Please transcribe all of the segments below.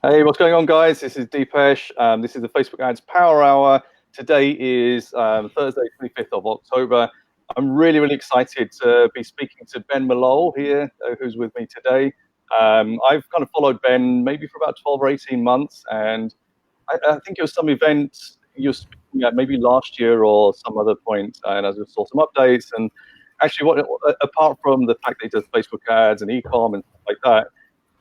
Hey, what's going on, guys? This is Deepesh. This is the Facebook Ads Power Hour. Today is Thursday, 25th of October. I'm really excited to be speaking to Ben Malol here, who's with me today. I've kind of followed Ben maybe for about 12 or 18 months, and I think it was some event you were speaking at maybe last year or some other point, and I just saw some updates. And actually, apart from the fact that he does Facebook ads and e-com and stuff like that,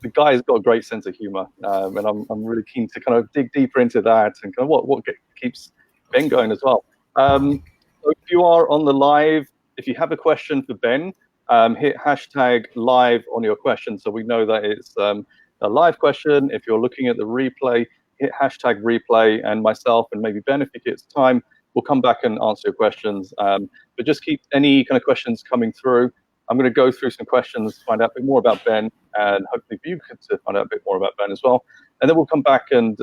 the guy's got a great sense of humor, and I'm really keen to kind of dig deeper into that and kind of what keeps Ben going as well. So if you are on the live, if you have a question for Ben, hit hashtag live on your question so we know that it's a live question. If you're looking at the replay, hit hashtag replay, and myself and maybe Ben, if it gets time, we'll come back and answer your questions. But just keep any kind of questions coming through. I'm going to go through some questions, find out a bit more about Ben, and hopefully you could find out a bit more about Ben as well. And then we'll come back and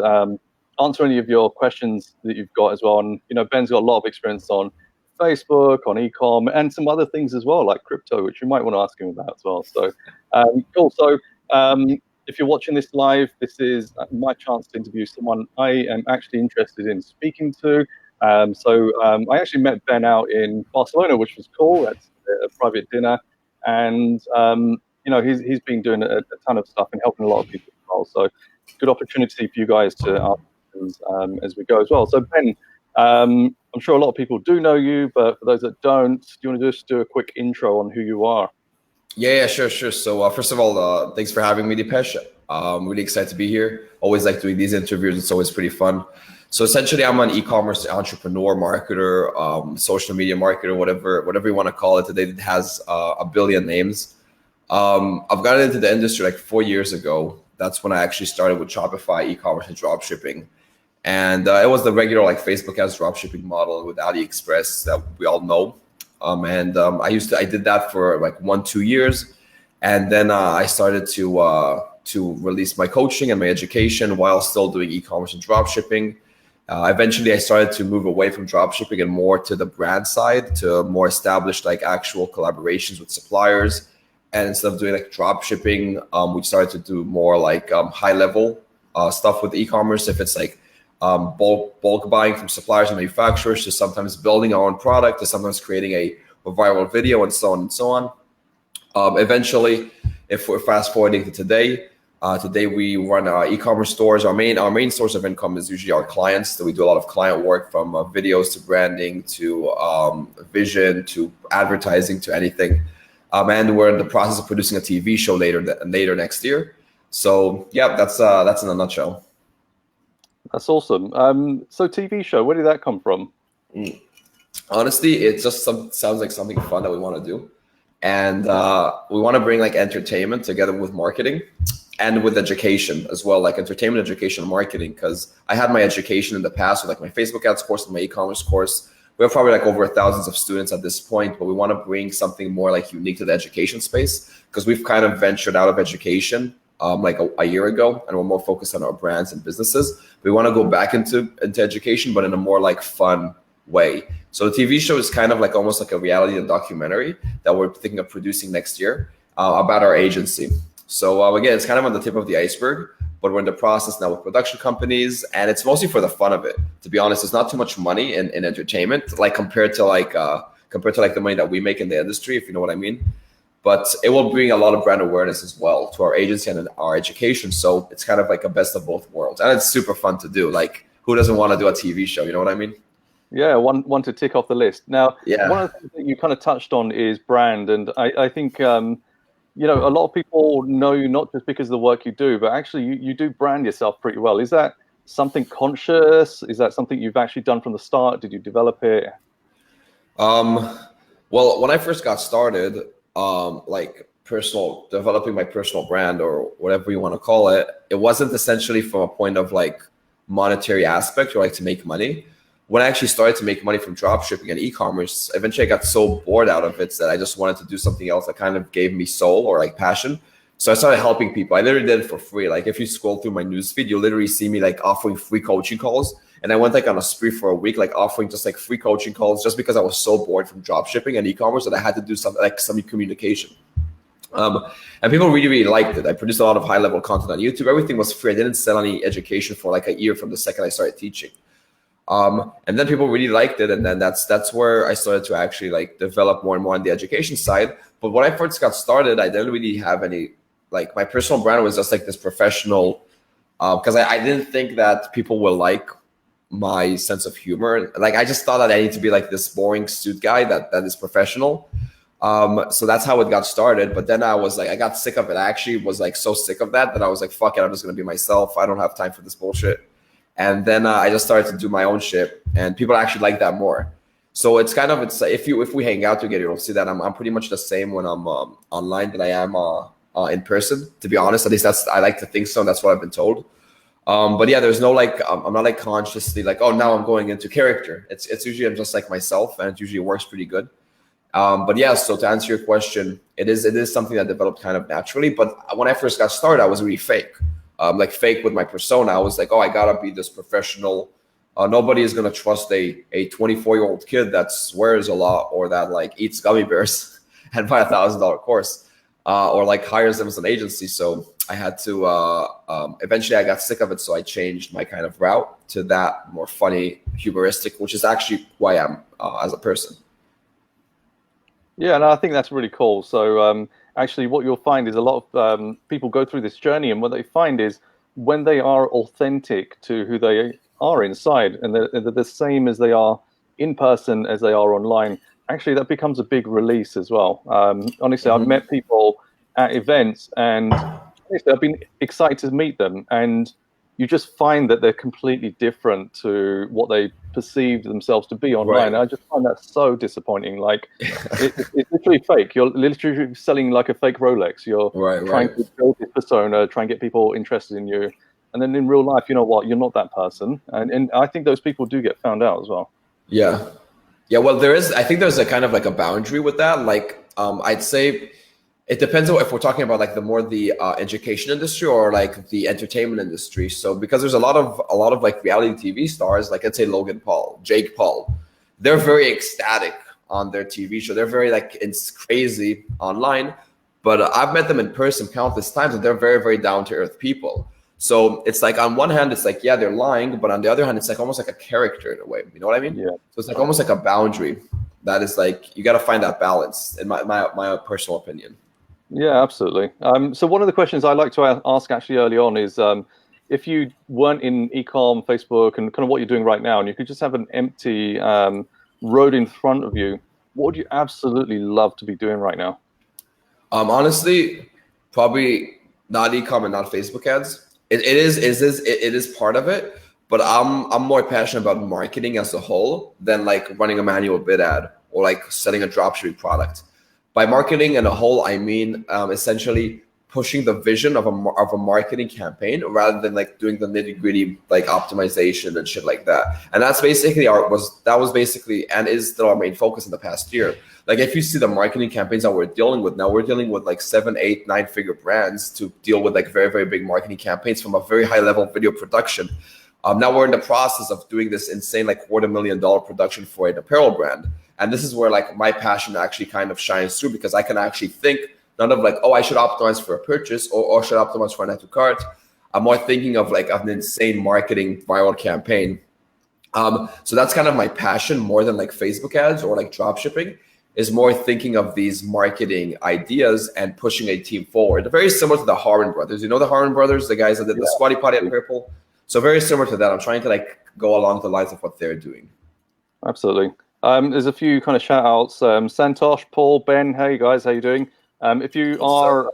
answer any of your questions that you've got as well. And, Ben's got a lot of experience on Facebook, on e-com, and some other things as well, like crypto, which you might want to ask him about as well. So, cool. So, if you're watching this live, this is my chance to interview someone I am actually interested in speaking to. I actually met Ben out in Barcelona, which was cool. That's a private dinner. And, he's been doing a ton of stuff and helping a lot of people as well. So good opportunity for you guys to ask questions as we go as well. So Ben, I'm sure a lot of people do know you, but for those that don't, do you want to just do a quick intro on who you are? Yeah, sure. So first of all, thanks for having me, Deepesh. I'm really excited to be here. Always like doing these interviews. It's always pretty fun. So essentially, I'm an e-commerce entrepreneur, marketer, social media marketer, whatever you want to call it. Today, it has a billion names. I've gotten into the industry like 4 years ago. That's when I actually started with Shopify, e-commerce, and dropshipping. And it was the regular like Facebook ads dropshipping model with AliExpress that we all know. I did that for like 1-2 years, and then I started to release my coaching and my education while still doing e-commerce and dropshipping. Eventually, I started to move away from dropshipping and more to the brand side, to more established like actual collaborations with suppliers. And instead of doing like dropshipping, we started to do more like high level stuff with e-commerce. If it's like bulk buying from suppliers and manufacturers, to sometimes building our own product, to sometimes creating a viral video, and so on and so on. Eventually, if we're fast forwarding to today, today we run e-commerce stores. Our main source of income is usually our clients. So we do a lot of client work, from videos to branding to vision to advertising to anything. And we're in the process of producing a TV show later next year. So yeah, that's in a nutshell. That's awesome. So TV show, where did that come from? Honestly, it just sounds like something fun that we want to do. And we want to bring like entertainment together with marketing and with education as well, like entertainment, education, and marketing. Because I had my education in the past with like my Facebook ads course and my e-commerce course. We have probably like over thousands of students at this point, but we want to bring something more like unique to the education space, because we've kind of ventured out of education like a year ago, and we're more focused on our brands and businesses. We want to go back into education, but in a more like fun way. So the TV show is kind of like almost like a reality and documentary that we're thinking of producing next year about our agency. So again, it's kind of on the tip of the iceberg, but we're in the process now with production companies, and it's mostly for the fun of it. To be honest, there's not too much money in entertainment, like compared to the money that we make in the industry, if you know what I mean. But it will bring a lot of brand awareness as well to our agency and our education. So it's kind of like a best of both worlds, and it's super fun to do. Like, who doesn't want to do a TV show? You know what I mean? Yeah, one to tick off the list. Now, Yeah. One of the things that you kind of touched on is brand, and I think a lot of people know you not just because of the work you do, but actually you do brand yourself pretty well. Is that something conscious? Is that something you've actually done from the start? Did you develop it? Well, when I first got started, developing my personal brand, or whatever you want to call it, it wasn't essentially from a point of like monetary aspect or like to make money. When I actually started to make money from dropshipping and e-commerce, eventually I got so bored out of it that I just wanted to do something else that kind of gave me soul or like passion. So I started helping people. I literally did it for free. Like, if you scroll through my newsfeed, you'll literally see me like offering free coaching calls. And I went like on a spree for a week, like offering just like free coaching calls, just because I was so bored from dropshipping and e-commerce that I had to do something like some communication. And people really, really liked it. I produced a lot of high level content on YouTube. Everything was free. I didn't sell any education for like a year from the second I started teaching. And then people really liked it. And then that's where I started to actually like develop more and more on the education side. But when I first got started, I didn't really have any, like my personal brand was just like this professional, because I didn't think that people will like my sense of humor. Like I just thought that I need to be like this boring suit guy that is professional. So that's how it got started. But then I was like, I got sick of it. I actually was like so sick of that I was like, fuck it, I'm just gonna be myself. I don't have time for this bullshit. And then I just started to do my own shit, and people actually like that more. So it's kind of, it's if we hang out together, you'll see that I'm pretty much the same when I'm online that I am in person. To be honest, at least I like to think so. And that's what I've been told. But yeah, there's no like, I'm not like consciously like, oh, now I'm going into character. It's usually I'm just like myself, and it usually works pretty good. But yeah, so to answer your question, it is something that developed kind of naturally. But when I first got started, I was really fake, like fake with my persona. I was like, oh, I gotta be this professional. Nobody is gonna trust a 24-year-old kid that swears a lot or that like eats gummy bears and buy $1,000 course, or like hires them as an agency. So I had to. Eventually, I got sick of it, so I changed my kind of route to that more funny, humoristic, which is actually who I am as a person. Yeah, no, I think that's really cool. So actually what you'll find is a lot of people go through this journey, and what they find is when they are authentic to who they are inside, and they're the same as they are in person as they are online, actually that becomes a big release as well. Honestly, I've met people at events, and honestly, I've been excited to meet them, and you just find that they're completely different to what they perceive themselves to be online. Right. I just find that so disappointing. Like it's literally fake. You're literally selling like a fake Rolex. You're trying to build this persona, try and get people interested in you. And then in real life, you know what? You're not that person. And I think those people do get found out as well. Yeah. Yeah. Well, I think there's a kind of like a boundary with that. Like, I'd say it depends on if we're talking about like the education industry or like the entertainment industry. So because there's a lot of like reality TV stars, like let's say Logan Paul, Jake Paul, they're very ecstatic on their TV show. They're very like, it's crazy online, but I've met them in person countless times, and they're very, very down to earth people. So it's like on one hand, it's like, yeah, they're lying, but on the other hand, it's like almost like a character in a way. You know what I mean? Yeah. So it's like almost like a boundary that is like, you got to find that balance in my personal opinion. Yeah, absolutely. So one of the questions I like to ask actually early on is, if you weren't in e-com, Facebook, and kind of what you're doing right now, and you could just have an empty road in front of you, what would you absolutely love to be doing right now? Honestly, probably not e-com and not Facebook ads. It is part of it, but I'm more passionate about marketing as a whole than like running a manual bid ad or like selling a dropshipping product. By marketing in a whole, I mean essentially pushing the vision of a marketing campaign rather than like doing the nitty gritty like optimization and shit like that. And that's basically that was basically and is still our main focus in the past year. Like if you see the marketing campaigns that we're dealing with now, we're dealing with like 7, 8, 9-figure brands to deal with like very, very big marketing campaigns from a very high level video production. Now we're in the process of doing this insane like $250,000 production for an apparel brand. And this is where like my passion actually kind of shines through, because I can actually think none of like, oh, I should optimize for a purchase or should optimize for an add to cart. I'm more thinking of like an insane marketing viral campaign. So that's kind of my passion more than like Facebook ads or like drop shipping, is more thinking of these marketing ideas and pushing a team forward. Very similar to the Harmon brothers. You know the Harmon brothers, the guys that did the Squatty Potty at Purple? So very similar to that. I'm trying to like go along the lines of what they're doing. Absolutely. There's a few kind of shout outs. Santosh, Paul, Ben, hey guys, how you doing? If you are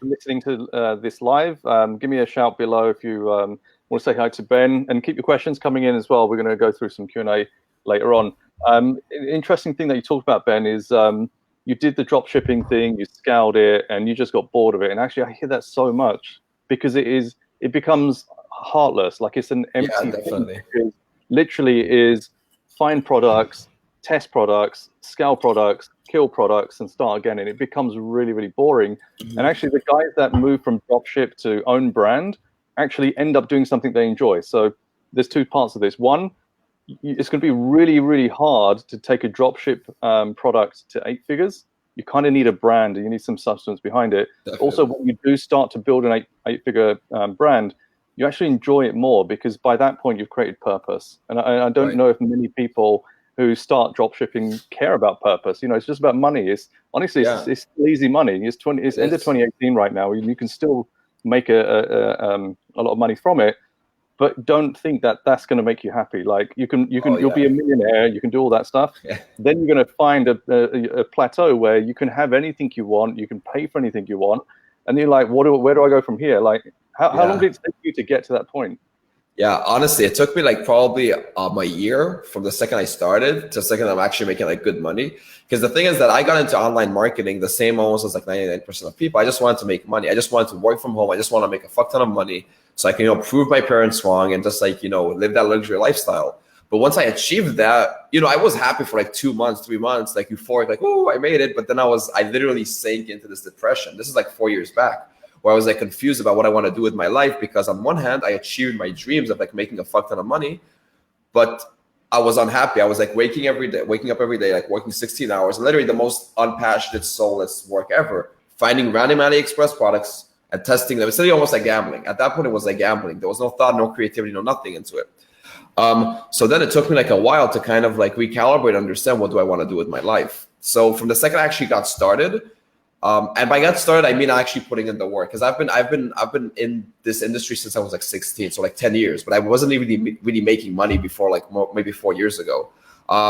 listening to this live, give me a shout below if you want to say hi to Ben, and keep your questions coming in as well. We're going to go through some Q&A later on. Interesting thing that you talked about, Ben, is you did the drop shipping thing, you scaled it, and you just got bored of it. And actually, I hear that so much because it becomes heartless. Like it's an empty thing. Because literally is find products, test products, scale products, kill products, and start again. And it becomes really, really boring. And actually, the guys that move from dropship to own brand actually end up doing something they enjoy. So there's two parts of this. One, it's going to be really, really hard to take a dropship product to 8 figures. you kind of need a brand and you need some substance behind it. Definitely. Also, when you do start to build an eight-figure brand, you actually enjoy it more because by that point you've created purpose. And I don't know if many people who start dropshipping care about purpose. It's just about money. It's honestly, it's still easy money. It's end of 2018 right now. You can still make a lot of money from it, but don't think that that's going to make you happy. Like you'll be a millionaire. You can do all that stuff. Then you're going to find a plateau where you can have anything you want. You can pay for anything you want, and you're like, where do I go from here? Like, how long did it take you to get to that point? Yeah, honestly, it took me like probably a year from the second I started to the second I'm actually making like good money. Because the thing is that I got into online marketing the same almost as like 99% of people. I just wanted to make money. I just wanted to work from home. I just want to make a fuck ton of money so I can, prove my parents wrong and just like, live that luxury lifestyle. But once I achieved that, I was happy for like 2 months, 3 months, like euphoric, like, oh, I made it. But then I literally sank into this depression. This is like 4 years back, where I was like confused about what I want to do with my life, because on one hand, I achieved my dreams of like making a fuck ton of money, but I was unhappy. I was like waking up every day, like working 16 hours, literally the most unpassionate, soulless work ever, finding random AliExpress products and testing them. It's literally almost like gambling. At that point, it was like gambling. There was no thought, no creativity, no nothing into it. So then it took me like a while to kind of like recalibrate, understand what do I want to do with my life. So from the second I actually got started, and by got started, I mean actually putting in the work, because I've been in this industry since I was like 16, so like 10 years. But I wasn't even really making money before like maybe 4 years ago,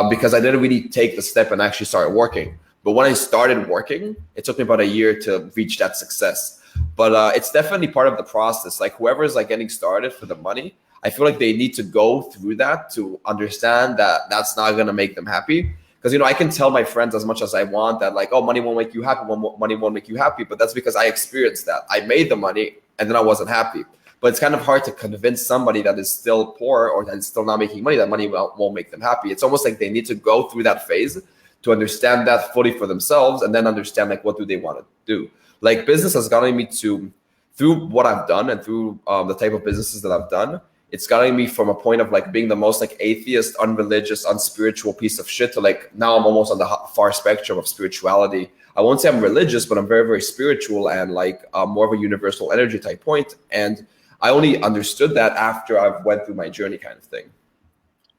because I didn't really take the step and actually start working. But when I started working, it took me about a year to reach that success. But it's definitely part of the process. Like whoever is like getting started for the money, I feel like they need to go through that to understand that that's not going to make them happy. Because, I can tell my friends as much as I want that, like, oh, money won't make you happy. Money won't make you happy. But that's because I experienced that. I made the money and then I wasn't happy. But it's kind of hard to convince somebody that is still poor or that is still not making money that money won't make them happy. It's almost like they need to go through that phase to understand that fully for themselves, and then understand like what do they want to do. Like business has gotten me to, through what I've done and through the type of businesses that I've done, it's gotten me from a point of like being the most like atheist, unreligious, unspiritual piece of shit to like now I'm almost on the far spectrum of spirituality. I won't say I'm religious, but I'm very, very spiritual and like more of a universal energy type point. And I only understood that after I've went through my journey kind of thing.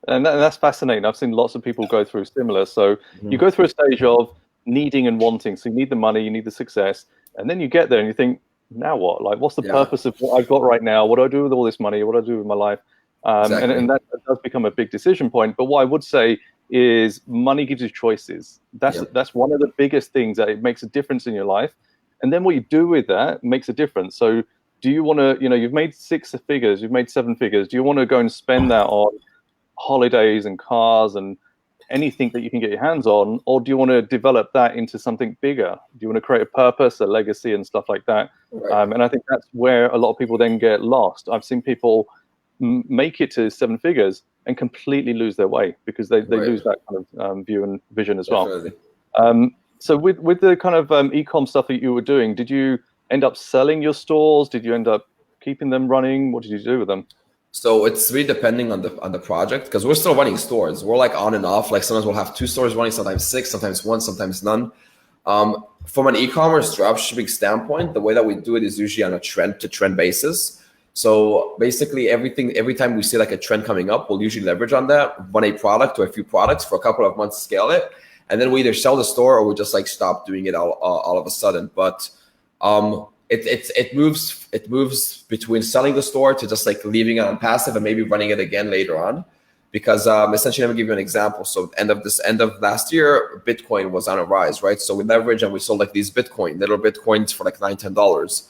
And that's fascinating. I've seen lots of people go through similar. So you go through a stage of needing and wanting. So you need the money, you need the success, and then you get there and you think, now what? Like, what's the purpose of what I've got right now? What do I do with all this money? What do I do with my life? Exactly. And that does become a big decision point. But what I would say is money gives you choices. That's one of the biggest things, that it makes a difference in your life. And then what you do with that makes a difference. So do you want to, you've made 6 figures, you've made 7 figures. Do you want to go and spend that on holidays and cars and anything that you can get your hands on? Or do you want to develop that into something bigger? Do you want to create a purpose, a legacy and stuff like that? Right. And I think that's where a lot of people then get lost. I've seen people make it to 7 figures and completely lose their way because they lose that kind of view and vision as well. So with the kind of e-com stuff that you were doing, did you end up selling your stores? Did you end up keeping them running? What did you do with them? So it's really depending on the project, because we're still running stores. We're like on and off. Like sometimes we'll have 2 stores running, sometimes 6, sometimes 1, sometimes none. From an e-commerce dropshipping standpoint, the way that we do it is usually on a trend to trend basis. So basically every time we see like a trend coming up, we'll usually leverage on that, run a product or a few products for a couple of months, scale it, and then we either sell the store or we just like stop doing it all of a sudden. But it moves between selling the store to just like leaving it on passive and maybe running it again later on. Because essentially, let me give you an example. So end of last year, Bitcoin was on a rise, right? So we leveraged and we sold like these little Bitcoins for like $9-10.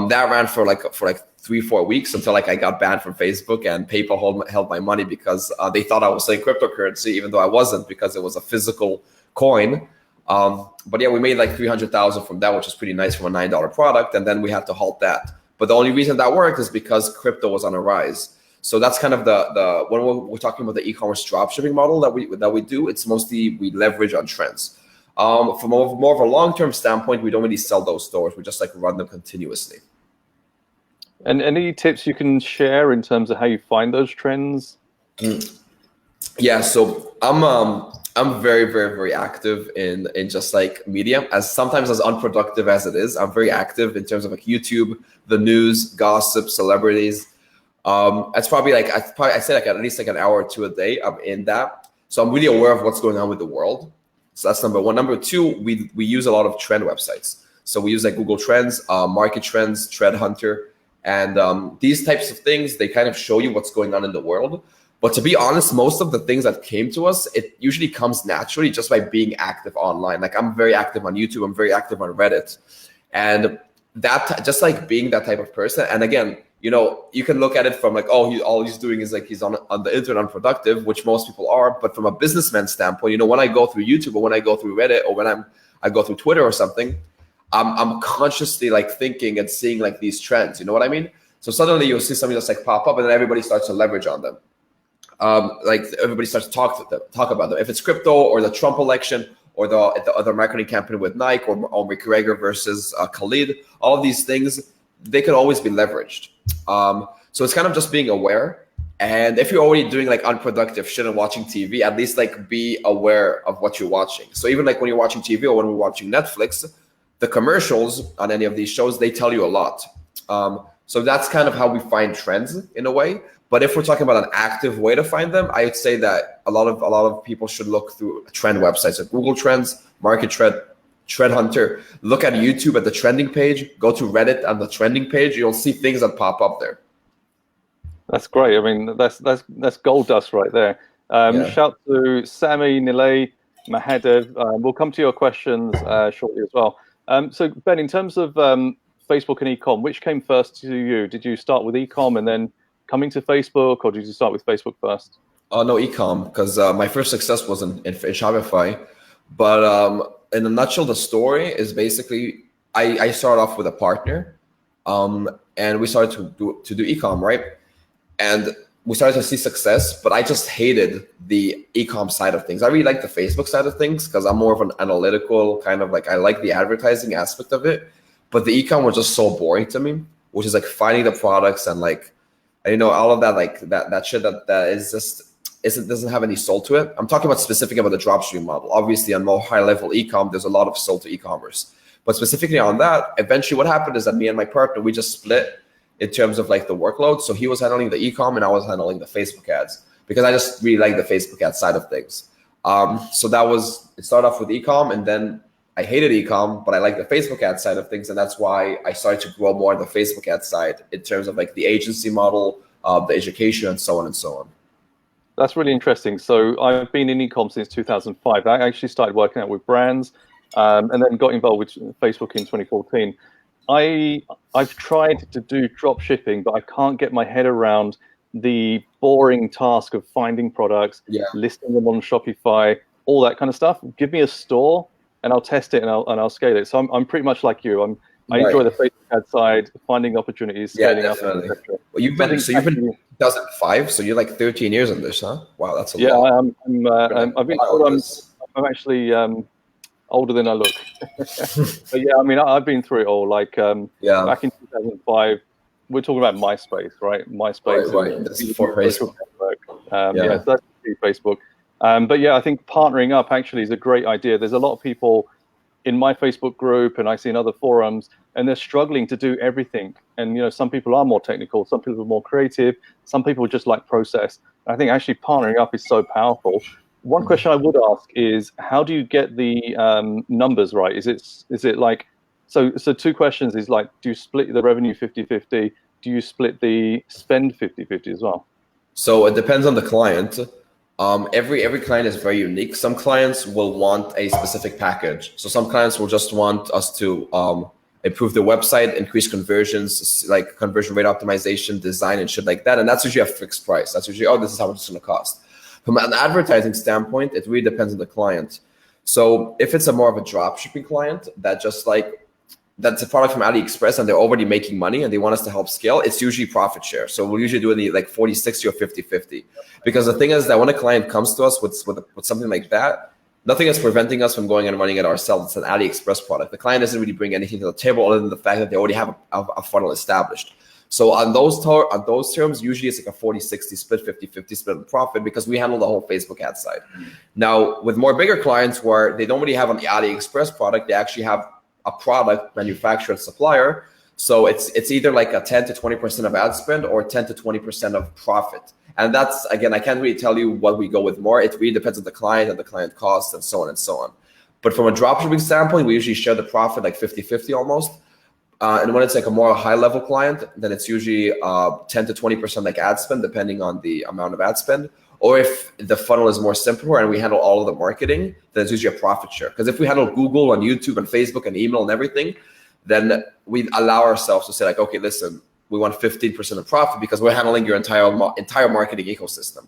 That ran for like 3-4 weeks until like I got banned from Facebook and PayPal held my money because they thought I was selling cryptocurrency, even though I wasn't, because it was a physical coin. But yeah, we made like 300,000 from that, which is pretty nice from a $9 product. And then we had to halt that. But the only reason that worked is because crypto was on a rise. So that's kind of the when we're talking about the e-commerce dropshipping model that we do, it's mostly we leverage on trends. From more of a long-term standpoint, we don't really sell those stores. We just like run them continuously. And any tips you can share in terms of how you find those trends? Yeah, so I'm I'm very, very, very active in just like media. As sometimes as unproductive as it is, I'm very active in terms of like YouTube, the news, gossip, celebrities. It's probably like I say like at least like an hour or two a day. I'm in that, so I'm really aware of what's going on with the world. So that's number one. Number two, we use a lot of trend websites. So we use like Google Trends, Market Trends, Trend Hunter, and these types of things. They kind of show you what's going on in the world. But to be honest, most of the things that came to us, it usually comes naturally just by being active online. Like I'm very active on YouTube, I'm very active on Reddit, and that just like being that type of person. And again, you know, you can look at it from like, oh, all he's doing is like he's on the internet unproductive, which most people are. But from a businessman standpoint, you know, when I go through YouTube or when I go through Reddit or when I go through Twitter or something, I'm consciously like thinking and seeing like these trends. You know what I mean? So suddenly you'll see something just like pop up, and then everybody starts to leverage on them. Like everybody starts to talk about them. If it's crypto or the Trump election or the other marketing campaign with Nike or McGregor versus Khalid, all of these things, they could always be leveraged. So it's kind of just being aware. And if you're already doing like unproductive shit and watching TV, at least like be aware of what you're watching. So even like when you're watching TV or when we're watching Netflix, the commercials on any of these shows, they tell you a lot. So that's kind of how we find trends in a way. But if we're talking about an active way to find them, I would say that a lot of people should look through trend websites like Google Trends, Market Trend, Trend Hunter. Look at YouTube at the trending page. Go to Reddit on the trending page. You'll see things that pop up there. That's great. I mean, that's gold dust right there. Shout to Sami, Nilay, Mahadev. We'll come to your questions shortly as well. So Ben, in terms of Facebook and e-com, which came first to you? Did you start with e-com and then coming to Facebook, or did you start with Facebook first? Oh, no, e-com, because my first success was in Shopify. But in a nutshell, the story is basically I started off with a partner, and we started to do e-com, right? And we started to see success, but I just hated the e-com side of things. I really like the Facebook side of things because I'm more of an analytical kind of like, I like the advertising aspect of it, but the e-com was just so boring to me, which is like finding the products and like, you know, all of that, like that shit that is just, doesn't have any soul to it. I'm talking about specifically about the dropshipping model. Obviously on more high level e-com, there's a lot of soul to e-commerce, but specifically on that, eventually what happened is that me and my partner, we just split in terms of like the workload. So he was handling the e-com and I was handling the Facebook ads because I just really like the Facebook ad side of things. So it started off with e-com, and then I hated e-com, but I like the Facebook ad side of things. And that's why I started to grow more on the Facebook ad side in terms of like the agency model, the education, and so on and so on. That's really interesting. So I've been in e-com since 2005. I actually started working out with brands and then got involved with Facebook in 2014. I've tried to do drop shipping, but I can't get my head around the boring task of finding products, listing them on Shopify, all that kind of stuff. Give me a store and I'll test it and I'll scale it. So I'm pretty much like you. I enjoy the Facebook ad side, finding opportunities, scaling up. Well, you've been 2005, so you're like 13 years in this, huh? Wow, that's a lot. I'm actually older than I look. But yeah, I mean, I've been through it all. Like back in 2005, we're talking about MySpace, right? MySpace. Right. That's before Facebook. So that's Facebook. But yeah, I think partnering up actually is a great idea. There's a lot of people in my Facebook group, and I see in other forums, and they're struggling to do everything. And, you know, some people are more technical, some people are more creative, some people just like process. I think actually partnering up is so powerful. One question I would ask is, how do you get the numbers right? Is it like, so two questions is like, do you split the revenue 50-50? Do you split the spend 50-50 as well? So it depends on the client. Every client is very unique. Some clients will want a specific package. So some clients will just want us to improve their website, increase conversions, like conversion rate optimization, design, and shit like that. And that's usually a fixed price. That's usually, this is how much it's going to cost. From an advertising standpoint, it really depends on the client. So if it's a more of a drop shipping client that's a product from AliExpress and they're already making money and they want us to help scale, it's usually profit share. So we'll usually do it like 40-60 or 50-50. Because the thing is that when a client comes to us with something like that, nothing is preventing us from going and running it ourselves. It's an AliExpress product. The client doesn't really bring anything to the table other than the fact that they already have a funnel established. So on those terms, usually it's like a 40-60 split, 50-50 split in profit because we handle the whole Facebook ad side. Now, with more bigger clients where they don't really have an AliExpress product, they actually have a product manufactured Supplier. So it's either like a 10 to 20% of ad spend or 10 to 20% of profit. And that's, again, I can't really tell you what we go with more. It really depends on the client and the client costs and so on and so on. But from a dropshipping standpoint, we usually share the profit like 50-50 almost. And when it's like a more high level client, then it's usually 10 to 20% like ad spend, depending on the amount of ad spend. Or if the funnel is more simpler and we handle all of the marketing, then it's usually a profit share. Because if we handle Google and YouTube and Facebook and email and everything, then we allow ourselves to say like, okay, listen, we want 15% of profit because we're handling your entire marketing ecosystem.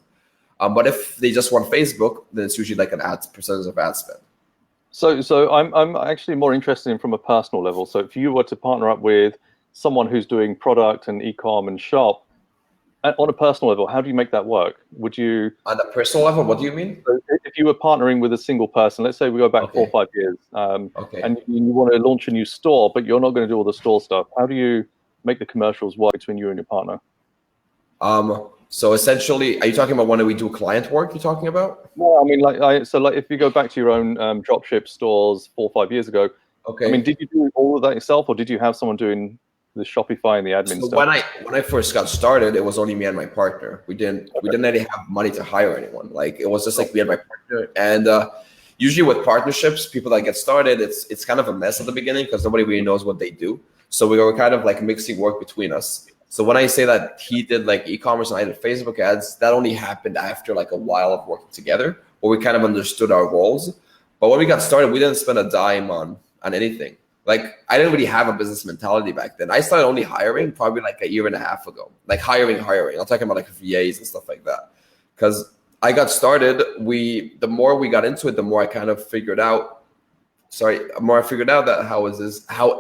But if they just want Facebook, then it's usually like an percentage of ad spend. So I'm actually more interested in from a personal level. So if you were to partner up with someone who's doing product and e-com and shop, on a personal level, how do you make that work? Would you... On a personal level, what do you mean? So if you were partnering with a single person, let's say we go back 4 or 5 years, and you want to launch a new store, but you're not going to do all the store stuff, how do you make the commercials work between you and your partner? So essentially, are you talking about when we do client work you're talking about? No, I mean, like if you go back to your own dropship stores 4 or 5 years ago, I mean, did you do all of that yourself, or did you have someone doing the Shopify and the admin stuff? When I first got started, it was only me and my partner. We didn't really have money to hire anyone. Like it was just like me and my partner. And usually with partnerships, people that get started, it's kind of a mess at the beginning because nobody really knows what they do. So we were kind of like mixing work between us. So when I say that he did like e-commerce and I did Facebook ads, that only happened after like a while of working together, where we kind of understood our roles. But when we got started, we didn't spend a dime on anything. Like I didn't really have a business mentality back then. I started only hiring probably like a year and a half ago, like hiring. I'm talking about like VAs and stuff like that. Because I got started, the more we got into it, the more I kind of figured out that how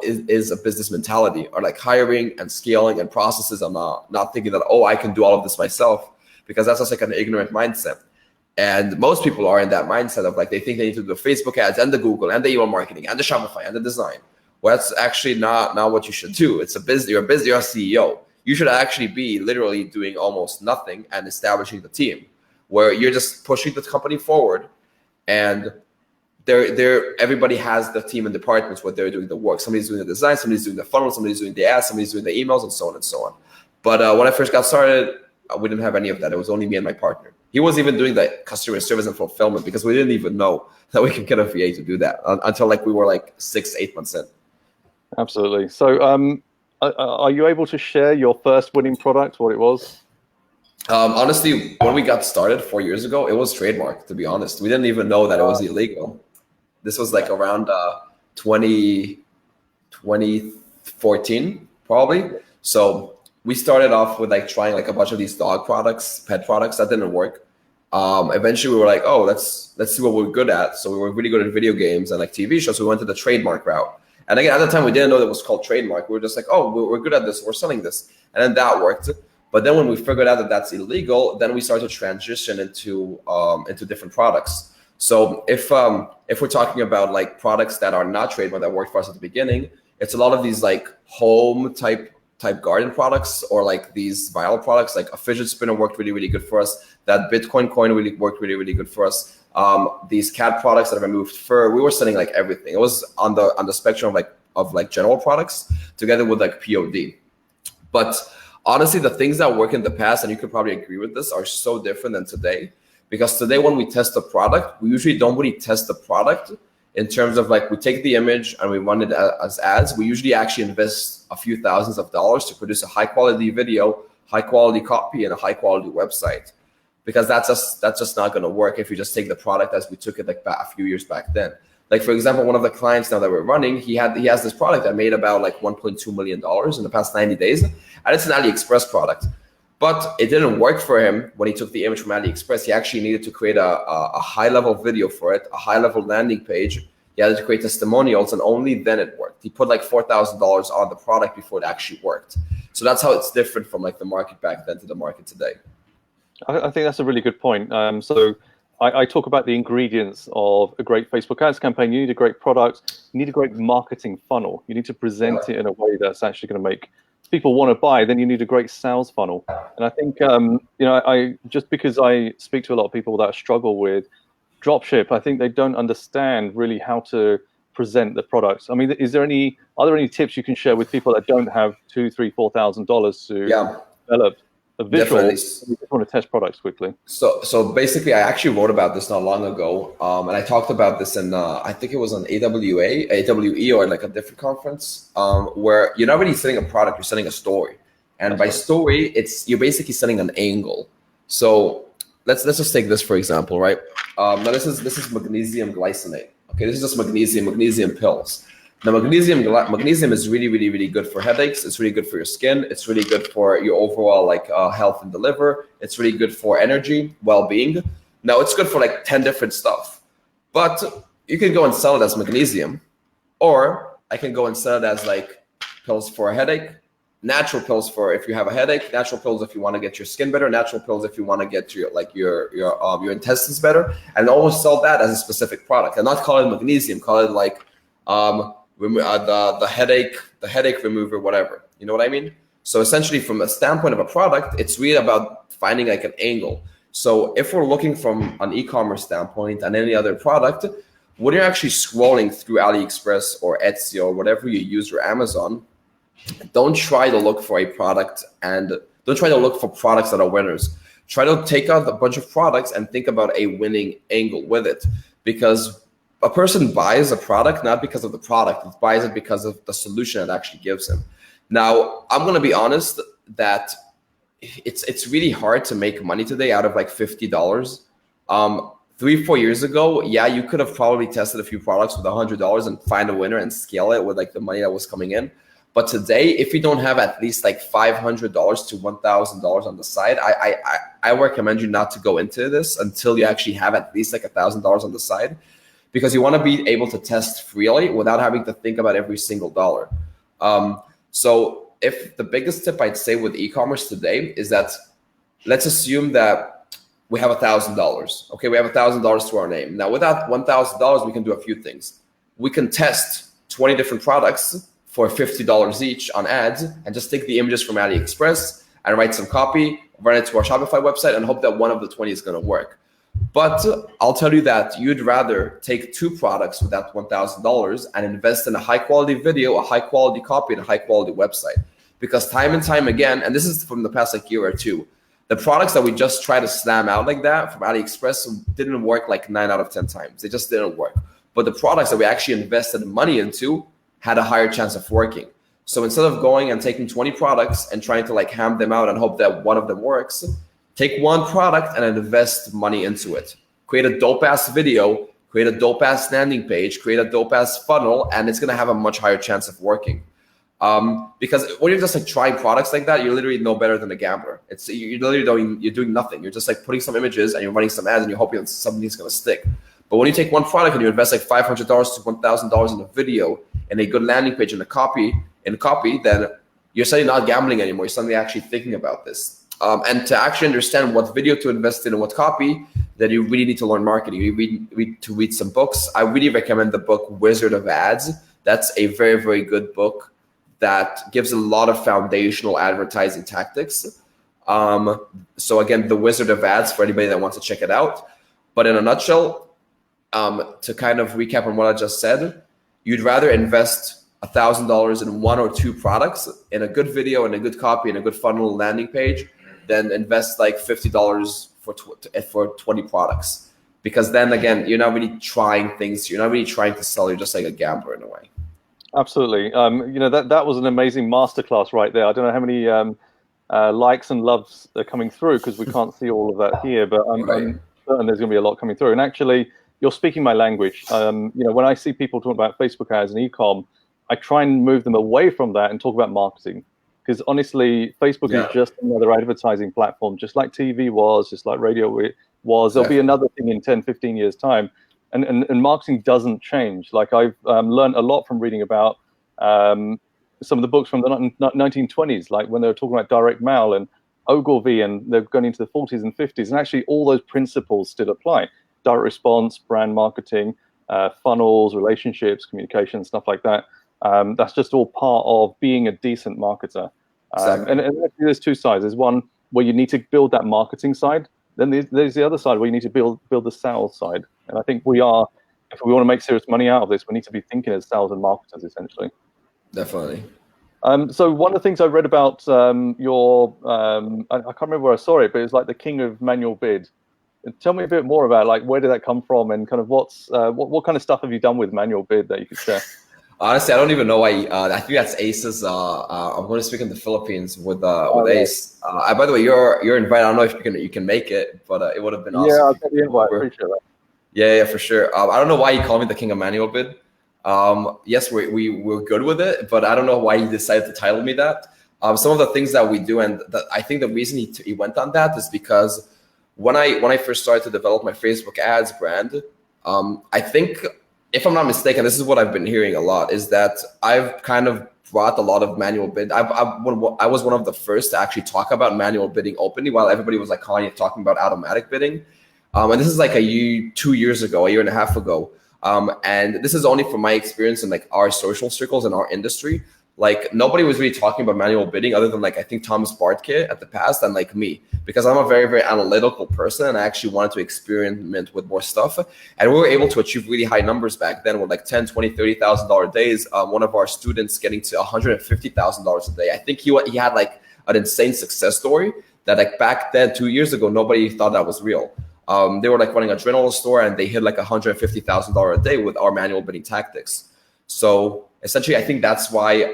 is a business mentality, or like hiring and scaling and processes. I'm not thinking that, oh, I can do all of this myself, because that's just like an ignorant mindset. And most people are in that mindset of like, they think they need to do the Facebook ads and the Google and the email marketing and the Shopify and the design. Well, that's actually not what you should do. It's you're a CEO. You should actually be literally doing almost nothing and establishing the team, where you're just pushing the company forward, and everybody has the team and departments where they're doing the work. Somebody's doing the design, somebody's doing the funnel, somebody's doing the ads, somebody's doing the emails, and so on and so on. But when I first got started, we didn't have any of that. It was only me and my partner. He was even doing the customer service and fulfillment because we didn't even know that we could get a VA to do that until like we were like 6-8 months in. Absolutely. So are you able to share your first winning product, what it was? Honestly, when we got started 4 years ago, it was trademarked, to be honest. We didn't even know that it was illegal. This was like around 2014, probably. So we started off with like trying like a bunch of these dog products, pet products. That didn't work. Eventually we were like, oh, let's see what we're good at. So we were really good at video games and like TV shows. So we went to the trademark route. And again, at the time we didn't know that it was called trademark. We were just like, oh, we're good at this. We're selling this. And then that worked. But then when we figured out that that's illegal, then we started to transition into different products. So if we're talking about like products that are not trademark that worked for us at the beginning, it's a lot of these like home type garden products, or like these viral products. Like a fidget spinner worked really, really good for us. That Bitcoin coin really worked really, really good for us. These cat products that have removed fur, we were selling like everything. It was on the spectrum of general products together with like POD. But honestly, the things that work in the past, and you could probably agree with this, are so different than today. Because today when we test the product, we usually don't really test the product in terms of like, we take the image and we run it as ads. We usually actually invest a few thousands of dollars to produce a high quality video, high quality copy, and a high quality website. Because that's just not going to work if you just take the product as we took it like a few years back then. Like for example, one of the clients now that we're running, he has this product that made about like $1.2 million in the past 90 days. And it's an AliExpress product. But it didn't work for him when he took the image from AliExpress. He actually needed to create a high-level video for it, a high-level landing page. He had to create testimonials, and only then it worked. He put like $4,000 on the product before it actually worked. So that's how it's different from like the market back then to the market today. I think that's a really good point. So I talk about the ingredients of a great Facebook ads campaign. You need a great product. You need a great marketing funnel. You need to present it in a way that's actually going to make people want to buy, then you need a great sales funnel. And I think, I just because I speak to a lot of people that struggle with dropship, I think they don't understand really how to present the products. I mean, are there any tips you can share with people that don't have $2,000, $3,000, $4,000 to Yeah, develop a visual? definitely. You just want to test products quickly. So basically, I actually wrote about this not long ago, and I talked about this in I think it was on AWE, or like a different conference, where you're not really selling a product, you're selling a story, and That's by right. story, you're basically selling an angle. So let's just take this for example, right? Now this is magnesium glycinate. Okay, this is just magnesium pills. Now, magnesium is really, really, really good for headaches. It's really good for your skin. It's really good for your overall health and the liver. It's really good for energy, well-being. Now, it's good for like 10 different stuff. But you can go and sell it as magnesium, or I can go and sell it as like pills for a headache, natural pills for if you have a headache, natural pills if you want to get your skin better, natural pills if you want to get your intestines better, and always sell that as a specific product, and not call it magnesium. Call it like the headache remover, whatever. You know what I mean? So essentially, from a standpoint of a product, it's really about finding like an angle. So if we're looking from an e-commerce standpoint and any other product, when you're actually scrolling through AliExpress or Etsy or whatever you use, or Amazon, don't try to look for a product and don't try to look for products that are winners. Try to take out a bunch of products and think about a winning angle with it, because a person buys a product not because of the product, it buys it because of the solution it actually gives him. Now, I'm going to be honest that it's really hard to make money today out of like $50. 3-4 years ago, yeah, you could have probably tested a few products with $100 and find a winner and scale it with like the money that was coming in. But today, if you don't have at least like $500 to $1,000 on the side, I recommend you not to go into this until you actually have at least like $1,000 on the side, because you want to be able to test freely without having to think about every single dollar. So if the biggest tip I'd say with e-commerce today is that, let's assume that we have $1,000. Okay, we have $1,000 to our name. Now, with that $1,000, we can do a few things. We can test 20 different products for $50 each on ads, and just take the images from AliExpress and write some copy, run it to our Shopify website, and hope that one of the 20 is going to work. But I'll tell you that you'd rather take 2 products with that $1,000 and invest in a high quality video, a high quality copy, and a high quality website. Because time and time again, and this is from the past like year or two, the products that we just try to slam out like that from AliExpress didn't work like 9 out of 10 times. They just didn't work. But the products that we actually invested money into had a higher chance of working. So instead of going and taking 20 products and trying to like ham them out and hope that one of them works, take one product and invest money into it. Create a dope ass video, create a dope ass landing page, create a dope ass funnel, and it's gonna have a much higher chance of working. Because when you're just like trying products like that, you're literally no better than a gambler. You're doing nothing. You're just like putting some images and you're running some ads and you're hoping that something's gonna stick. But when you take one product and you invest like $500 to $1,000 in a video and a good landing page and a copy, then you're suddenly not gambling anymore. You're suddenly actually thinking about this. And to actually understand what video to invest in and what copy, then you really need to learn marketing. You need to read some books. I really recommend the book Wizard of Ads. That's a very, very good book that gives a lot of foundational advertising tactics. So again, the Wizard of Ads for anybody that wants to check it out. But in a nutshell, to kind of recap on what I just said, you'd rather invest $1,000 in 1 or 2 products, in a good video and a good copy and a good funnel landing page, than invest like $50 for 20 products. Because then again, you're not really trying things. You're not really trying to sell. You're just like a gambler in a way. Absolutely. That was an amazing masterclass right there. I don't know how many likes and loves are coming through because we can't see all of that here, but I'm certain there's going to be a lot coming through. And actually, you're speaking my language. When I see people talk about Facebook ads and e-com, I try and move them away from that and talk about marketing. Because honestly, Facebook is just another advertising platform, just like TV was, just like radio was. There'll be another thing in 10, 15 years' time. And marketing doesn't change. Like I've learned a lot from reading about some of the books from the 1920s, like when they were talking about direct mail and Ogilvy, and they're going into the 40s and 50s. And actually all those principles still apply. Direct response, brand marketing, funnels, relationships, communication, stuff like that. That's just all part of being a decent marketer. And, Exactly. and actually there's two sides. There's one where you need to build that marketing side. Then there's the other side where you need to build the sales side. And I think if we want to make serious money out of this, we need to be thinking as sales and marketers, essentially. Definitely. So one of the things I read about I can't remember where I saw it, but it was like the king of manual bid. Tell me a bit more about like where did that come from, and kind of what kind of stuff have you done with manual bid that you could share? Honestly, I don't even know why. I think that's Ace's. I'm going to speak in the Philippines with Right. Ace. By the way, you're invited. I don't know if you can make it, but it would have been awesome. Yeah, I'll If you get could the come invite. over. Appreciate that. Yeah, for sure. I don't know why he called me the king of manual bid. Yes, we're good with it, but I don't know why he decided to title me that. Some of the things that we do, and I think the reason he went on that is because when I first started to develop my Facebook ads brand, I think, if I'm not mistaken, this is what I've been hearing a lot, is that I've kind of brought a lot of manual bid. I was one of the first to actually talk about manual bidding openly, while everybody was like talking about automatic bidding. And this is like 2 years ago, a year and a half ago. And this is only from my experience in like our social circles and our industry. Like nobody was really talking about manual bidding other than like I think Thomas Bartke at the past and like me, because I'm a very, very analytical person and I actually wanted to experiment with more stuff. And we were able to achieve really high numbers back then with like 10, 20, $30,000 days. One of our students getting to $150,000 a day. I think he had like an insane success story that like back then 2 years ago, nobody thought that was real. They were like running a journal store and they hit like $150,000 a day with our manual bidding tactics. So essentially, I think that's why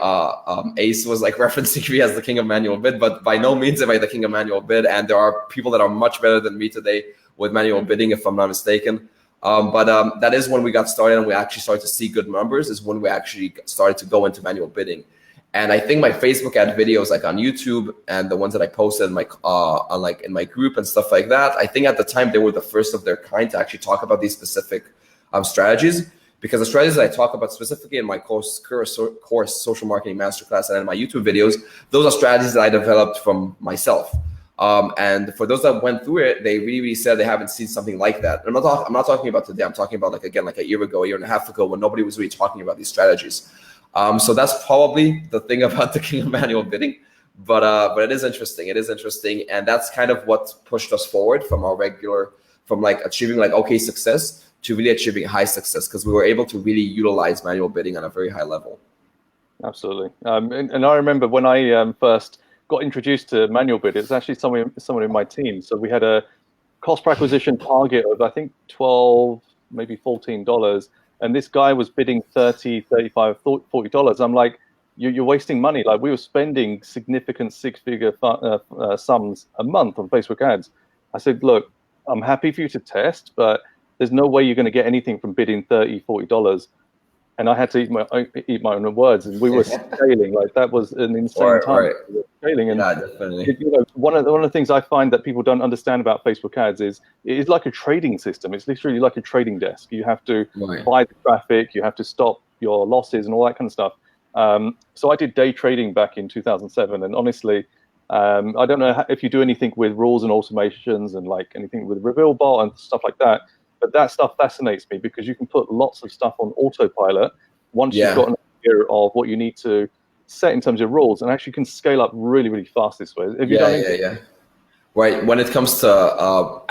Ace was like referencing me as the king of manual bid, but by no means am I the king of manual bid. And there are people that are much better than me today with manual bidding, if I'm not mistaken. But that is when we got started and we actually started to see good numbers, is when we actually started to go into manual bidding. And I think my Facebook ad videos, like on YouTube, and the ones that I posted in my in my group and stuff like that, I think at the time they were the first of their kind to actually talk about these specific strategies. Because the strategies that I talk about specifically in my course Social Marketing Masterclass, and in my YouTube videos, those are strategies that I developed from myself. And for those that went through it, they really, really said they haven't seen something like that. I'm not talking about today. I'm talking about like a year ago, a year and a half ago, when nobody was really talking about these strategies. So that's probably the thing about the king of manual bidding. But it is interesting. It is interesting, and that's kind of what pushed us forward from like achieving like okay success to really achieving high success, because we were able to really utilize manual bidding on a very high level. Absolutely. And I remember when I first got introduced to manual bid, it was actually someone in my team. So we had a cost per acquisition target of I think $12, maybe $14, and this guy was bidding $30, $35, $40. I'm like, you're wasting money. Like we were spending significant six-figure sums a month on Facebook ads. I said, look, I'm happy for you to test, but there's no way you're going to get anything from bidding $30, $40. And I had to eat my own words. And we were scaling. Like that was an insane time. Right. We were scaling. And yeah, definitely. one of the things I find that people don't understand about Facebook ads is it is like a trading system. It's literally like a trading desk. You have to buy the traffic. You have to stop your losses and all that kind of stuff. So I did day trading back in 2007. And honestly, I don't know if you do anything with rules and automations and like anything with reveal bot and stuff like that. But that stuff fascinates me because you can put lots of stuff on autopilot once you've got an idea of what you need to set in terms of rules, and actually can scale up really, really fast this way. Right. When it comes to up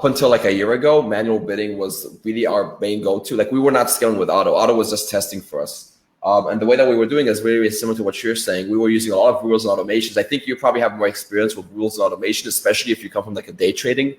until like a year ago, manual bidding was really our main go-to. Like we were not scaling with auto. Auto was just testing for us. And the way that we were doing is very, very similar to what you're saying. We were using a lot of rules and automations. I think you probably have more experience with rules and automation, especially if you come from like a day trading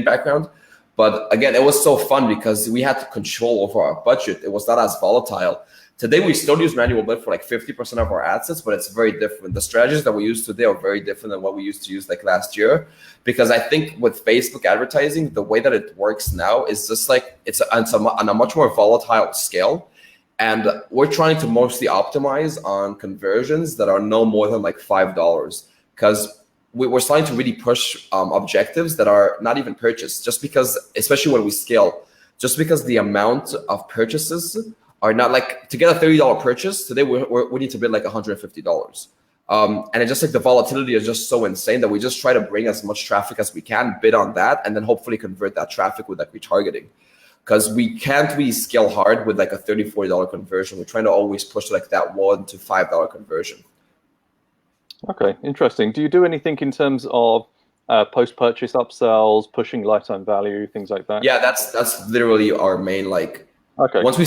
background. But again, it was so fun because we had to control over our budget. It was not as volatile. Today, we still use manual bid for like 50% of our assets, but it's very different. The strategies that we use today are very different than what we used to use like last year. Because I think with Facebook advertising, the way that it works now is just like it's on a much more volatile scale. And we're trying to mostly optimize on conversions that are no more than like $5, because we're starting to really push objectives that are not even purchased, just because, especially when we scale, just because the amount of purchases are not like, to get a $30 purchase today, we need to bid like $150. And it's just like the volatility is just so insane that we just try to bring as much traffic as we can, bid on that, and then hopefully convert that traffic with like retargeting. Because we can't really scale hard with like a $30, $40 conversion. We're trying to always push like that $1 to $5 conversion. Okay, interesting. Do you do anything in terms of post-purchase upsells, pushing lifetime value, things like that? Yeah, that's literally our main like. Okay. Once we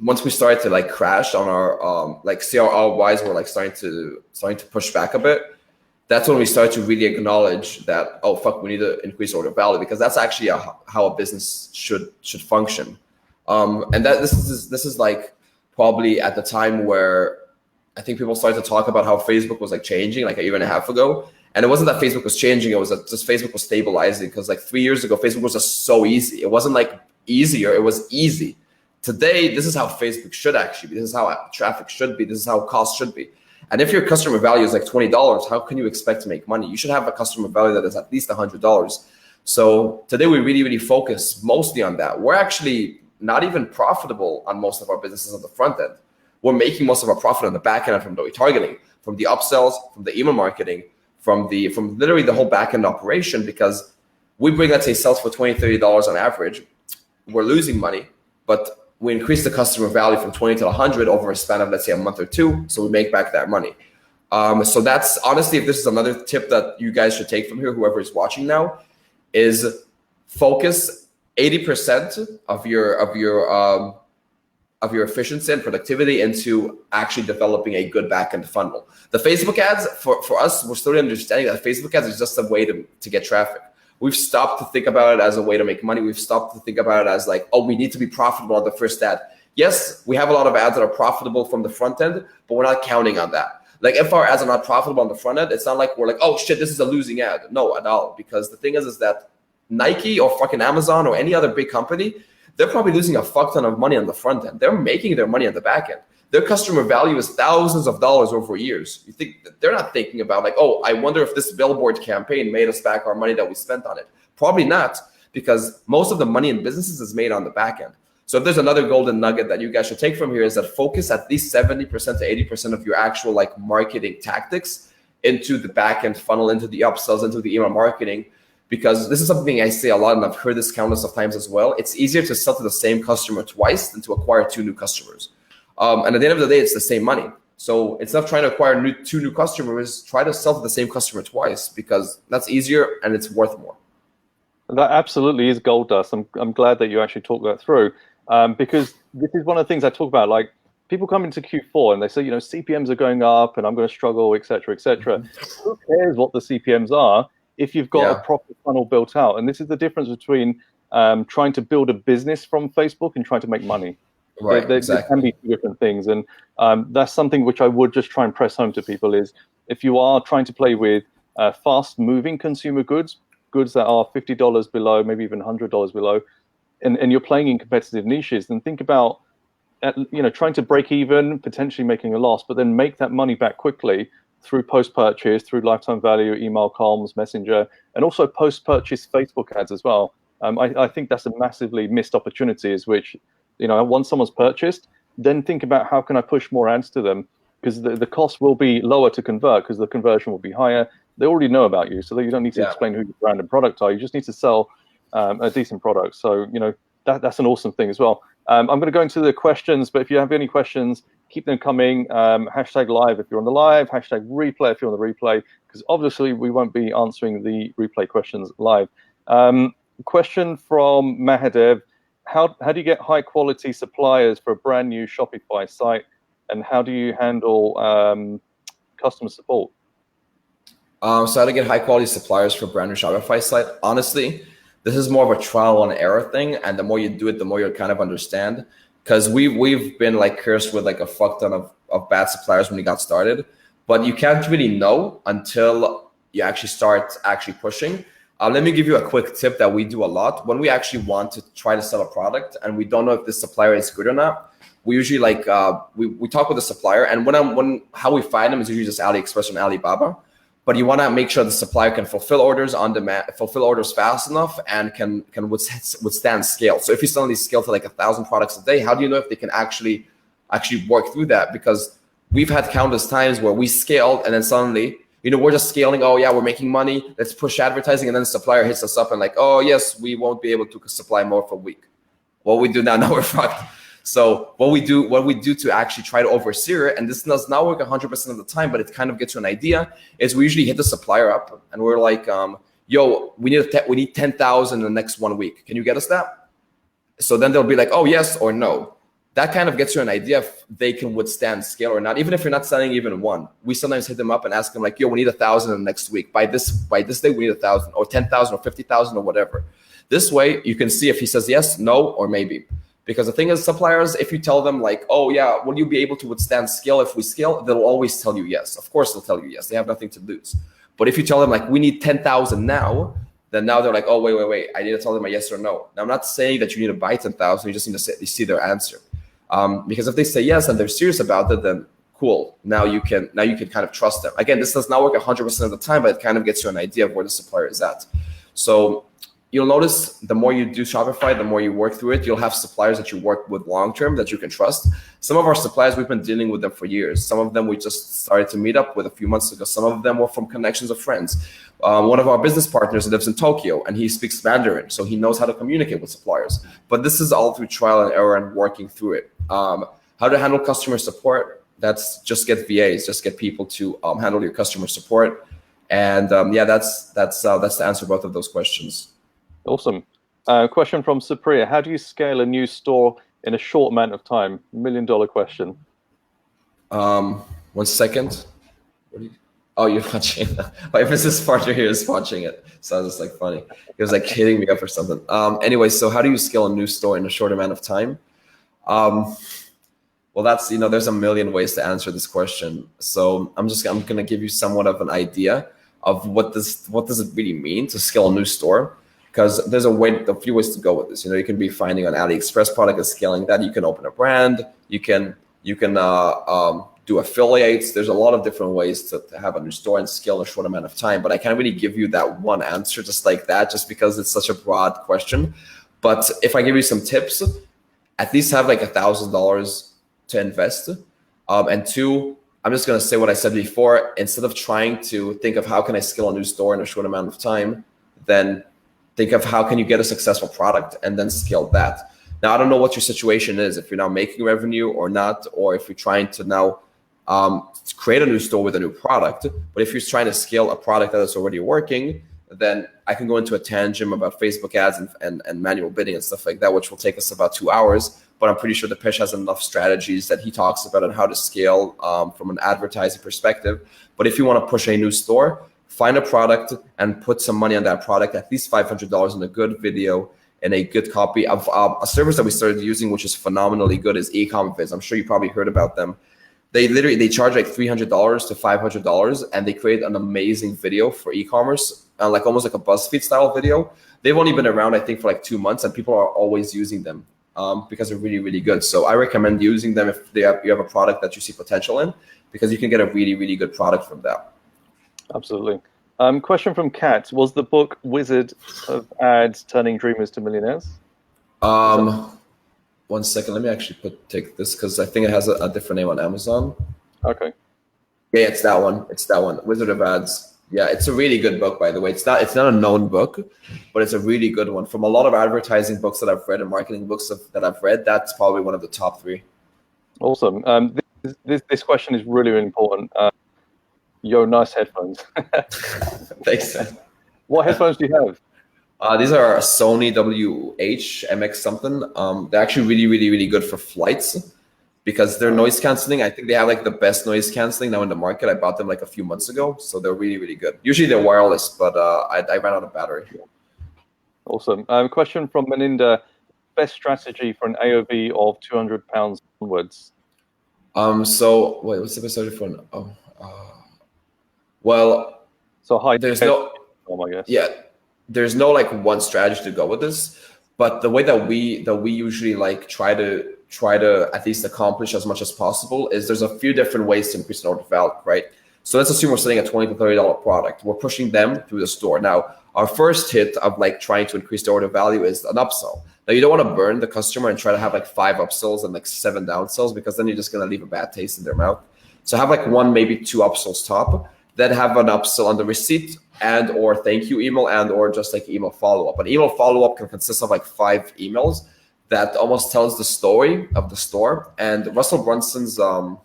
once we started to like crash on our like see our ROIs were like starting to push back a bit. That's when we start to really acknowledge that, oh fuck, we need to increase order value, because that's actually how a business should function. And that this is like probably at the time where I think people started to talk about how Facebook was like changing like a year and a half ago. And it wasn't that Facebook was changing, it was that just Facebook was stabilizing, because like 3 years ago, Facebook was just so easy. It wasn't like easier, it was easy. Today, this is how Facebook should actually be. This is how traffic should be. This is how cost should be. And if your customer value is like $20, how can you expect to make money? You should have a customer value that is at least $100. So today we really, really focus mostly on that. We're actually not even profitable on most of our businesses on the front end. We're making most of our profit on the back end from the retargeting, from the upsells, from the email marketing, from literally the whole back end operation, because we bring, let's say, sales for $20, $30 on average. We're losing money, but we increase the customer value from 20 to 100 over a span of, let's say, a month or two. So we make back that money. So that's honestly, if this is another tip that you guys should take from here, whoever is watching now, is focus 80% of your efficiency and productivity into actually developing a good backend funnel. The Facebook ads, for us, we're still understanding that Facebook ads is just a way to get traffic. We've stopped to think about it as a way to make money. We've stopped to think about it as like, oh, we need to be profitable on the first ad. Yes, we have a lot of ads that are profitable from the front end, but we're not counting on that. Like if our ads are not profitable on the front end, it's not like we're like, oh shit, this is a losing ad. No, at all. Because the thing is that Nike or fucking Amazon or any other big company, they're probably losing a fuck ton of money on the front end. They're making their money on the back end. Their customer value is thousands of dollars over years. You think they're not thinking about like, oh, I wonder if this billboard campaign made us back our money that we spent on it. Probably not, because most of the money in businesses is made on the back end. So if there's another golden nugget that you guys should take from here, is that focus at least 70% to 80% of your actual like marketing tactics into the back end funnel, into the upsells, into the email marketing. Because this is something I say a lot, and I've heard this countless of times as well. It's easier to sell to the same customer twice than to acquire two new customers. And at the end of the day, it's the same money. So instead of trying to acquire two new customers, try to sell to the same customer twice, because that's easier and it's worth more. That absolutely is gold dust. I'm glad that you actually talked that through, because this is one of the things I talk about. Like people come into Q4 and they say, you know, CPMs are going up and I'm going to struggle, et cetera, et cetera. Who cares what the CPMs are if you've got a proper funnel built out? And this is the difference between trying to build a business from Facebook and trying to make money. Right, exactly. There can be two different things. And that's something which I would just try and press home to people is if you are trying to play with fast moving consumer goods that are $50 below, maybe even $100 below, and you're playing in competitive niches, then think about trying to break even, potentially making a loss, but then make that money back quickly through post-purchase, through lifetime value, email comms, messenger, and also post-purchase Facebook ads as well. I think that's a massively missed opportunity, is which, once someone's purchased, then think about how can I push more ads to them, because the cost will be lower to convert because the conversion will be higher. They already know about you, so that you don't need to explain who your brand and product are. You just need to sell a decent product. So, that's an awesome thing as well. I'm going to go into the questions, but if you have any questions, keep them coming. Hashtag live if you're on the live, hashtag replay if you're on the replay, because obviously we won't be answering the replay questions live. Question from Mahadev. How do you get high quality suppliers for a brand new Shopify site, and how do you handle customer support? So how to get high quality suppliers for a brand new Shopify site? Honestly, this is more of a trial and error thing, and the more you do it, the more you'll kind of understand. Because we've been like cursed with like a fuck ton of bad suppliers when we got started, but you can't really know until you actually start pushing. Let me give you a quick tip that we do a lot. When we actually want to try to sell a product and we don't know if this supplier is good or not, we usually like we talk with the supplier, and how we find them is usually just AliExpress and Alibaba. But you want to make sure the supplier can fulfill orders on demand, fulfill orders fast enough, and can withstand scale. So if you suddenly scale to like 1,000 products a day, how do you know if they can actually work through that? Because we've had countless times where we scaled and then suddenly, we're just scaling. Oh yeah, we're making money. Let's push advertising, and then the supplier hits us up and like, oh yes, we won't be able to supply more for a week. What we do now we're fucked. So what we do to actually try to overseer it, and this does not work 100% of the time, but it kind of gets you an idea, is we usually hit the supplier up and we're like, yo, we need 10,000 in the next 1 week. Can you get us that? So then they'll be like, oh, yes or no. That kind of gets you an idea if they can withstand scale or not. Even if you're not selling even one, we sometimes hit them up and ask them like, yo, we need 1,000 in the next week. By this day, we need 1,000 or 10,000 or 50,000 or whatever. This way you can see if he says yes, no, or maybe. Because the thing is, suppliers, if you tell them like, oh yeah, will you be able to withstand scale if we scale? They'll always tell you yes. Of course they'll tell you yes. They have nothing to lose. But if you tell them like, we need 10,000 now, then now they're like, oh, wait. I need to tell them a yes or no. Now I'm not saying that you need to buy 10,000. You just need to see their answer. Because if they say yes and they're serious about it, then cool. Now you can kind of trust them. Again, this does not work 100% of the time, but it kind of gets you an idea of where the supplier is at. So you'll notice the more you do Shopify, the more you work through it, you'll have suppliers that you work with long-term that you can trust. Some of our suppliers, we've been dealing with them for years. Some of them we just started to meet up with a few months ago. Some of them were from connections of friends. One of our business partners lives in Tokyo and he speaks Mandarin, so he knows how to communicate with suppliers. But this is all through trial and error and working through it. How to handle customer support, that's just get VAs, just get people to handle your customer support. And that's to answer both of those questions. Awesome. Question from Supplier. How do you scale a new store in a short amount of time? $1 million question. 1 second. Oh, you're watching. My business partner here is watching it. Sounds just like funny. He was like hitting me up or something. Anyway, so how do you scale a new store in a short amount of time? Well, that's, there's a million ways to answer this question. So I'm going to give you somewhat of an idea of what does it really mean to scale a new store. Because there's a few ways to go with this. You can be finding an AliExpress product and scaling that. You can open a brand. You can do affiliates. There's a lot of different ways to have a new store and scale in a short amount of time. But I can't really give you that one answer just like that, just because it's such a broad question. But if I give you some tips, at least have like $1,000 to invest. And two, I'm just gonna say what I said before. Instead of trying to think of how can I scale a new store in a short amount of time, then think of how can you get a successful product and then scale that. Now, I don't know what your situation is, if you're now making revenue or not, or if you're trying to now create a new store with a new product. But if you're trying to scale a product that is already working, then I can go into a tangent about Facebook ads and manual bidding and stuff like that, which will take us about 2 hours. But I'm pretty sure Dipesh has enough strategies that he talks about on how to scale from an advertising perspective. But if you want to push a new store, find a product and put some money on that product, at least $500 in a good video and a good copy of a service that we started using, which is phenomenally good, is eComviz. I'm sure you probably heard about them. They charge like $300 to $500 and they create an amazing video for e-commerce, like almost like a BuzzFeed style video. They've only been around, I think, for like 2 months and people are always using them because they're really, really good. So I recommend using them if you have a product that you see potential in, because you can get a really, really good product from that. Absolutely. Question from Kat. Was the book Wizard of Ads Turning Dreamers to Millionaires? 1 second. Let me actually take this because I think it has a different name on Amazon. Okay. Yeah, it's that one. It's that one. Wizard of Ads. Yeah, it's a really good book, by the way. It's not a known book, but it's a really good one. From a lot of advertising books that I've read and marketing books that I've read, that's probably one of the top 3. Awesome. This question is really, really important. Yo, nice headphones. Thanks. What headphones do you have? These are Sony WH-MX something. They're actually really, really, really good for flights because they're noise canceling. I think they have like the best noise canceling now in the market. I bought them like a few months ago, so they're really, really good. Usually they're wireless, but I ran out of battery. Awesome. Question from Meninda. Best strategy for an AOV of £200 onwards? So wait, what's the best strategy for an? Well, so high. There's no. I guess. Yeah, there's no like one strategy to go with this, but the way that we usually like try to at least accomplish as much as possible is there's a few different ways to increase the order value, right? So let's assume we're selling a $20 to $30 product. We're pushing them through the store. Now, our first hit of like trying to increase the order value is an upsell. Now, you don't want to burn the customer and try to have like 5 upsells and like 7 downsells because then you're just going to leave a bad taste in their mouth. So have like 1, maybe 2 upsells top. Then have an upsell on the receipt and or thank you email and or just like email follow-up. An email follow-up can consist of like 5 emails that almost tells the story of the store. And Russell Brunson's soap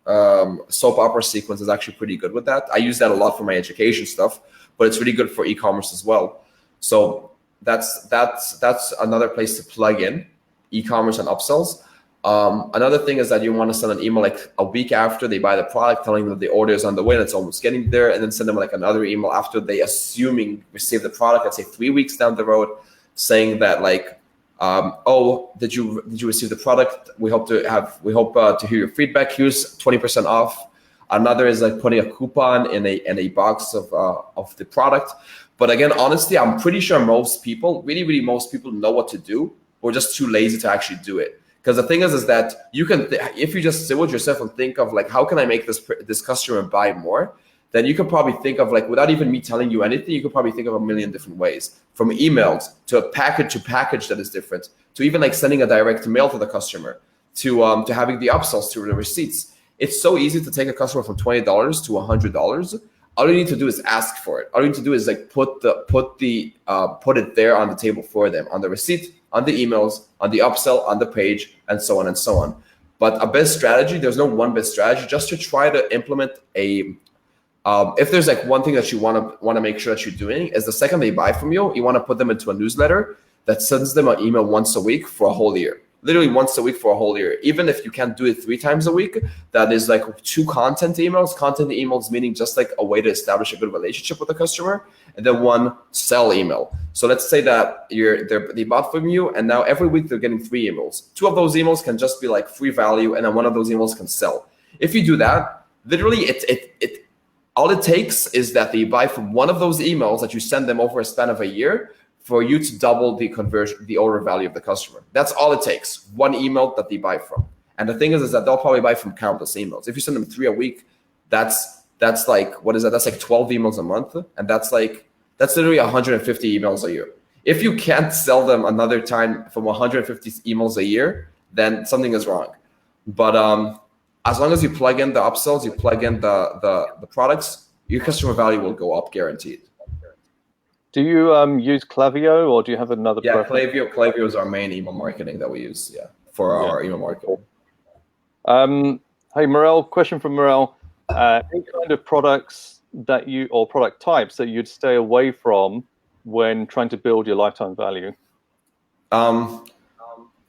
opera sequence is actually pretty good with that. I use that a lot for my education stuff, but it's really good for e-commerce as well. So that's another place to plug in e-commerce and upsells. Another thing is that you want to send an email like a week after they buy the product, telling them that the order is on the way and it's almost getting there, and then send them like another email after they assuming receive the product, let's say 3 weeks down the road, saying that like, oh, did you receive the product? We hope to hear your feedback. Here's 20% off. Another is like putting a coupon in a box of the product. But again, honestly, I'm pretty sure most people, really most people know what to do. We're just too lazy to actually do it. Because the thing is that you can, if you just sit with yourself and think of like, how can I make this customer buy more? Then you can probably think of like, without even me telling you anything, you could probably think of a million different ways, from emails to a package that is different, to even like sending a direct mail to the customer, to having the upsells, to the receipts. It's so easy to take a customer from $20 to $100. All you need to do is ask for it. All you need to do is like put it there on the table for them, on the receipt, on the emails, on the upsell, on the page, and so on and so on. But a best strategy, there's no one best strategy, just to try to implement a. If there's like one thing that you want to make sure that you're doing, is the second they buy from you, you want to put them into a newsletter that sends them an email once a week for a whole year. Literally once a week for a whole year. Even if you can't do it 3 times a week, that is like 2 content emails. Content emails meaning just like a way to establish a good relationship with the customer, and then 1 sell email. So let's say that they bought from you, and now every week they're getting 3 emails. 2 of those emails can just be like free value, and then 1 of those emails can sell. If you do that, literally all it takes is that they buy from 1 of those emails that you send them over a span of a year for you to double the conversion, the order value of the customer. That's all it takes. 1 email that they buy from. And the thing is that they'll probably buy from countless emails. If you send them 3 a week, that's like, what is that? That's like 12 emails a month. And that's literally 150 emails a year. If you can't sell them another time from 150 emails a year, then something is wrong. But as long as you plug in the upsells, you plug in the products, your customer value will go up, guaranteed. Do you use Klaviyo, or do you have another? Yeah, Klaviyo is our main email marketing that we use. Yeah, for our email marketing. Hey, Morel, question from Morel. Any kind of products or product types that you'd stay away from when trying to build your lifetime value?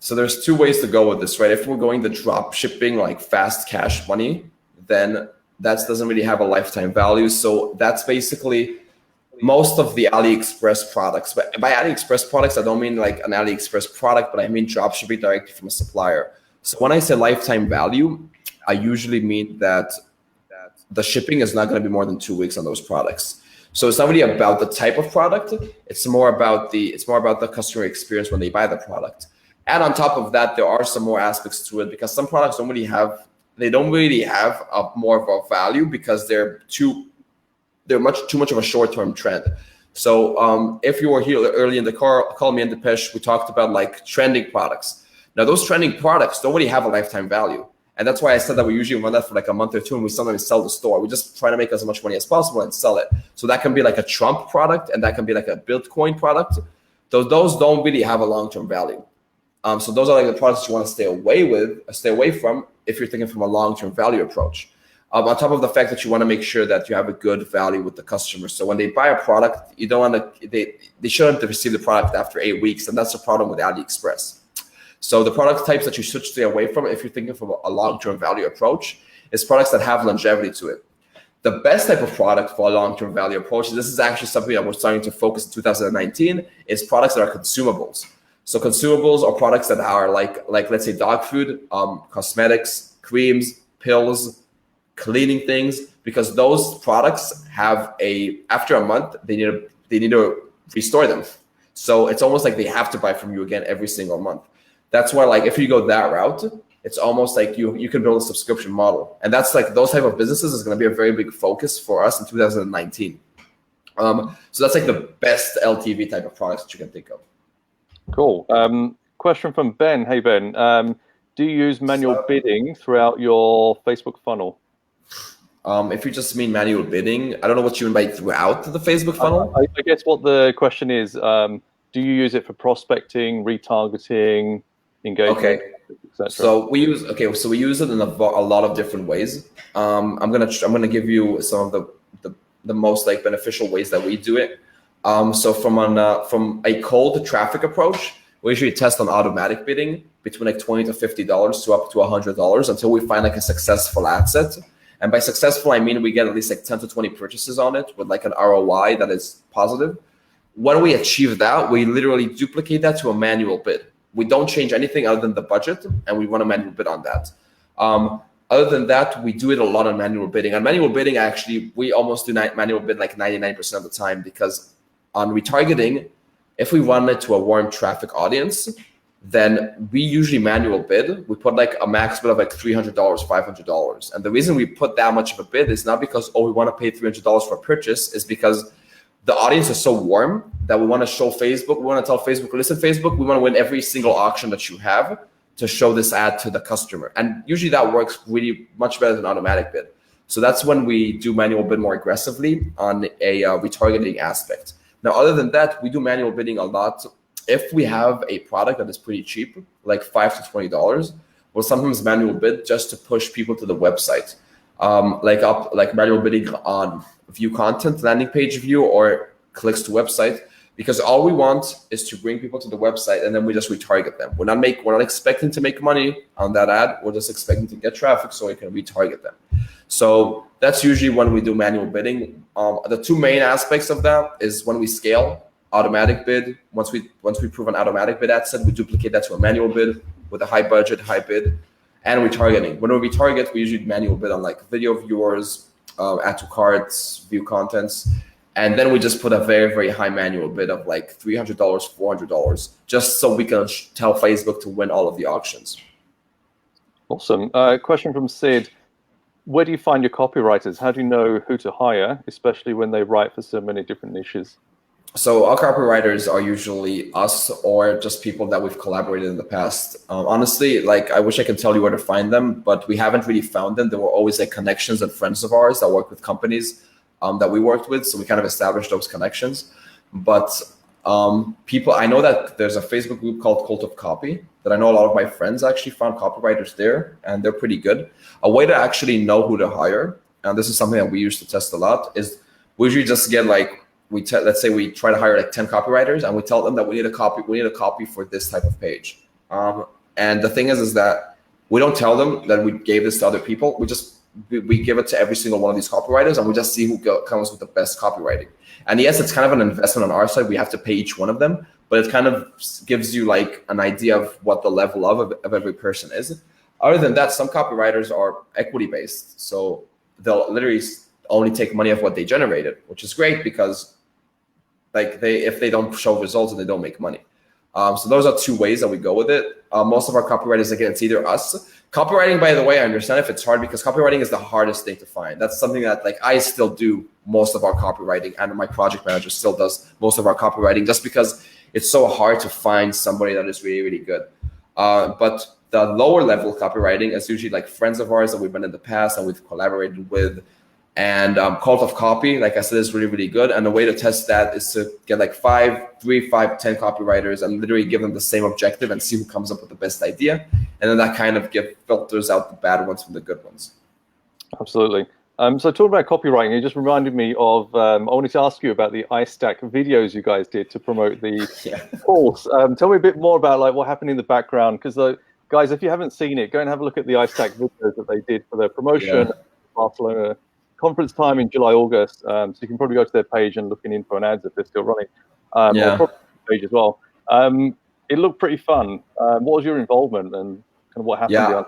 So there's 2 ways to go with this, right? If we're going the drop shipping, like fast cash money, then that doesn't really have a lifetime value. So that's basically most of the AliExpress products. But by AliExpress products, I don't mean like an AliExpress product, but I mean drop shipping directly from a supplier. So when I say lifetime value, I usually mean that the shipping is not going to be more than 2 weeks on those products. So it's not really about the type of product. It's more about the customer experience when they buy the product. And on top of that, there are some more aspects to it, because some products don't really have a more of a value, because they're much too much of a short-term trend. So if you were here early in the call me in Depeche, we talked about like trending products. Now those trending products don't really have a lifetime value. And that's why I said that we usually run that for like a month or 2, and we sometimes sell the store. We just try to make as much money as possible and sell it. So that can be like a Trump product, and that can be like a Bitcoin product. Those don't really have a long-term value. So those are like the products you want to stay away from if you're thinking from a long-term value approach. On top of the fact that you want to make sure that you have a good value with the customer. So when they buy a product, you don't want to, they shouldn't receive the product after 8 weeks. And that's the problem with AliExpress. So the product types that you should stay away from, if you're thinking from a long-term value approach, is products that have longevity to it. The best type of product for a long-term value approach, this is actually something that we're starting to focus in 2019, is products that are consumables. So consumables are products that are like let's say dog food, cosmetics, creams, pills, cleaning things, because those products have after a month they need to restore them. So it's almost like they have to buy from you again every single month. That's why, like, if you go that route, it's almost like you can build a subscription model, and that's like those type of businesses is going to be a very big focus for us in 2019. So that's like the best LTV type of products that you can think of. Cool. Question from Ben. Hey Ben, do you use manual bidding throughout your Facebook funnel? If you just mean manual bidding, I don't know what you mean by throughout the Facebook funnel. I guess what the question is, Do you use it for prospecting, retargeting, engagement, Okay. etc.? So we use it in a lot of different ways. I'm gonna give you some of the most like beneficial ways that we do it. So from a cold traffic approach, we usually test on automatic bidding between like $20 to $50 to up to $100 until we find like a successful ad set. And by successful, I mean we get at least like 10 to 20 purchases on it with like an ROI that is positive. When we achieve that, we literally duplicate that to a manual bid. We don't change anything other than the budget, and we run a manual bid on that. Other than that, we do it a lot on manual bidding. On manual bidding, actually, we almost do manual bid like 99% of the time, because on retargeting, if we run it to a warm traffic audience, then we usually manual bid. We put like a max bid of like $300, $500. And the reason we put that much of a bid is not because, oh, we want to pay $300 for a purchase, is because the audience is so warm that we want to show Facebook, we want to tell Facebook, listen, Facebook, we want to win every single auction that you have to show this ad to the customer. And usually that works really much better than automatic bid. So that's when we do manual bid more aggressively on a retargeting aspect. Now, other than that, we do manual bidding a lot. If we have a product that is pretty cheap, like $5 to $20, we'll sometimes manual bid just to push people to the website. Like manual bidding on view content, landing page view, or clicks to website, because all we want is to bring people to the website and then we just retarget them. We're not expecting to make money on that ad. We're just expecting to get traffic so we can retarget them. So that's usually when we do manual bidding. The two main aspects of that is when we scale automatic bid. Once we prove an automatic bid ad set, we duplicate that to a manual bid with a high budget, high bid, and retargeting. When we retarget, we usually manual bid on like video viewers, add to carts, view contents, and then we just put a very, very high manual bid of like $300, $400, just so we can tell Facebook to win all of the auctions. Awesome. Question from Sid. Where do you find your copywriters? How do you know who to hire, especially when they write for so many different niches? So our copywriters are usually us or just people that we've collaborated in the past. Honestly, like I wish I could tell you where to find them, but we haven't really found them. There were always like connections and friends of ours that work with companies that we worked with. So we kind of established those connections. But people, I know that there's a Facebook group called Cult of Copy that I know a lot of my friends actually found copywriters there, and they're pretty good. A way to actually know who to hire, and this is something that we used to test a lot, is we usually just get like, let's say we try to hire like 10 copywriters, and we tell them that we need a copy for this type of page. And the thing is that we don't tell them that we gave this to other people. We give it to every single one of these copywriters, and we just see who comes with the best copywriting. And yes, it's kind of an investment on our side. We have to pay each one of them, but it kind of gives you like an idea of what the level of every person is. Other than that, some copywriters are equity based. So they'll literally only take money of what they generated, which is great because like if they don't show results, and they don't make money. So those are two ways that we go with it. Most of our copywriters, again, it's either us. Copywriting, by the way, I understand if it's hard, because copywriting is the hardest thing to find. That's something that like I still do most of our copywriting, and my project manager still does most of our copywriting, just because it's so hard to find somebody that is really, really good. But the lower level copywriting is usually like friends of ours that we've been in the past and we've collaborated with. And Cult of Copy, like I said, is really, really good. And the way to test that is to get like 3, 5, 10 copywriters and literally give them the same objective and see who comes up with the best idea. And then that kind of filters out the bad ones from the good ones. Absolutely. So talking about copywriting, it just reminded me of, I wanted to ask you about the iStack videos you guys did to promote the course. Tell me a bit more about like what happened in the background, because guys, if you haven't seen it, go and have a look at the iStack videos that they did for their promotion, Barcelona conference time in July, August. So you can probably go to their page and looking in for an ads if they're still running. Or probably page as well. It looked pretty fun. What was your involvement and kind of what happened?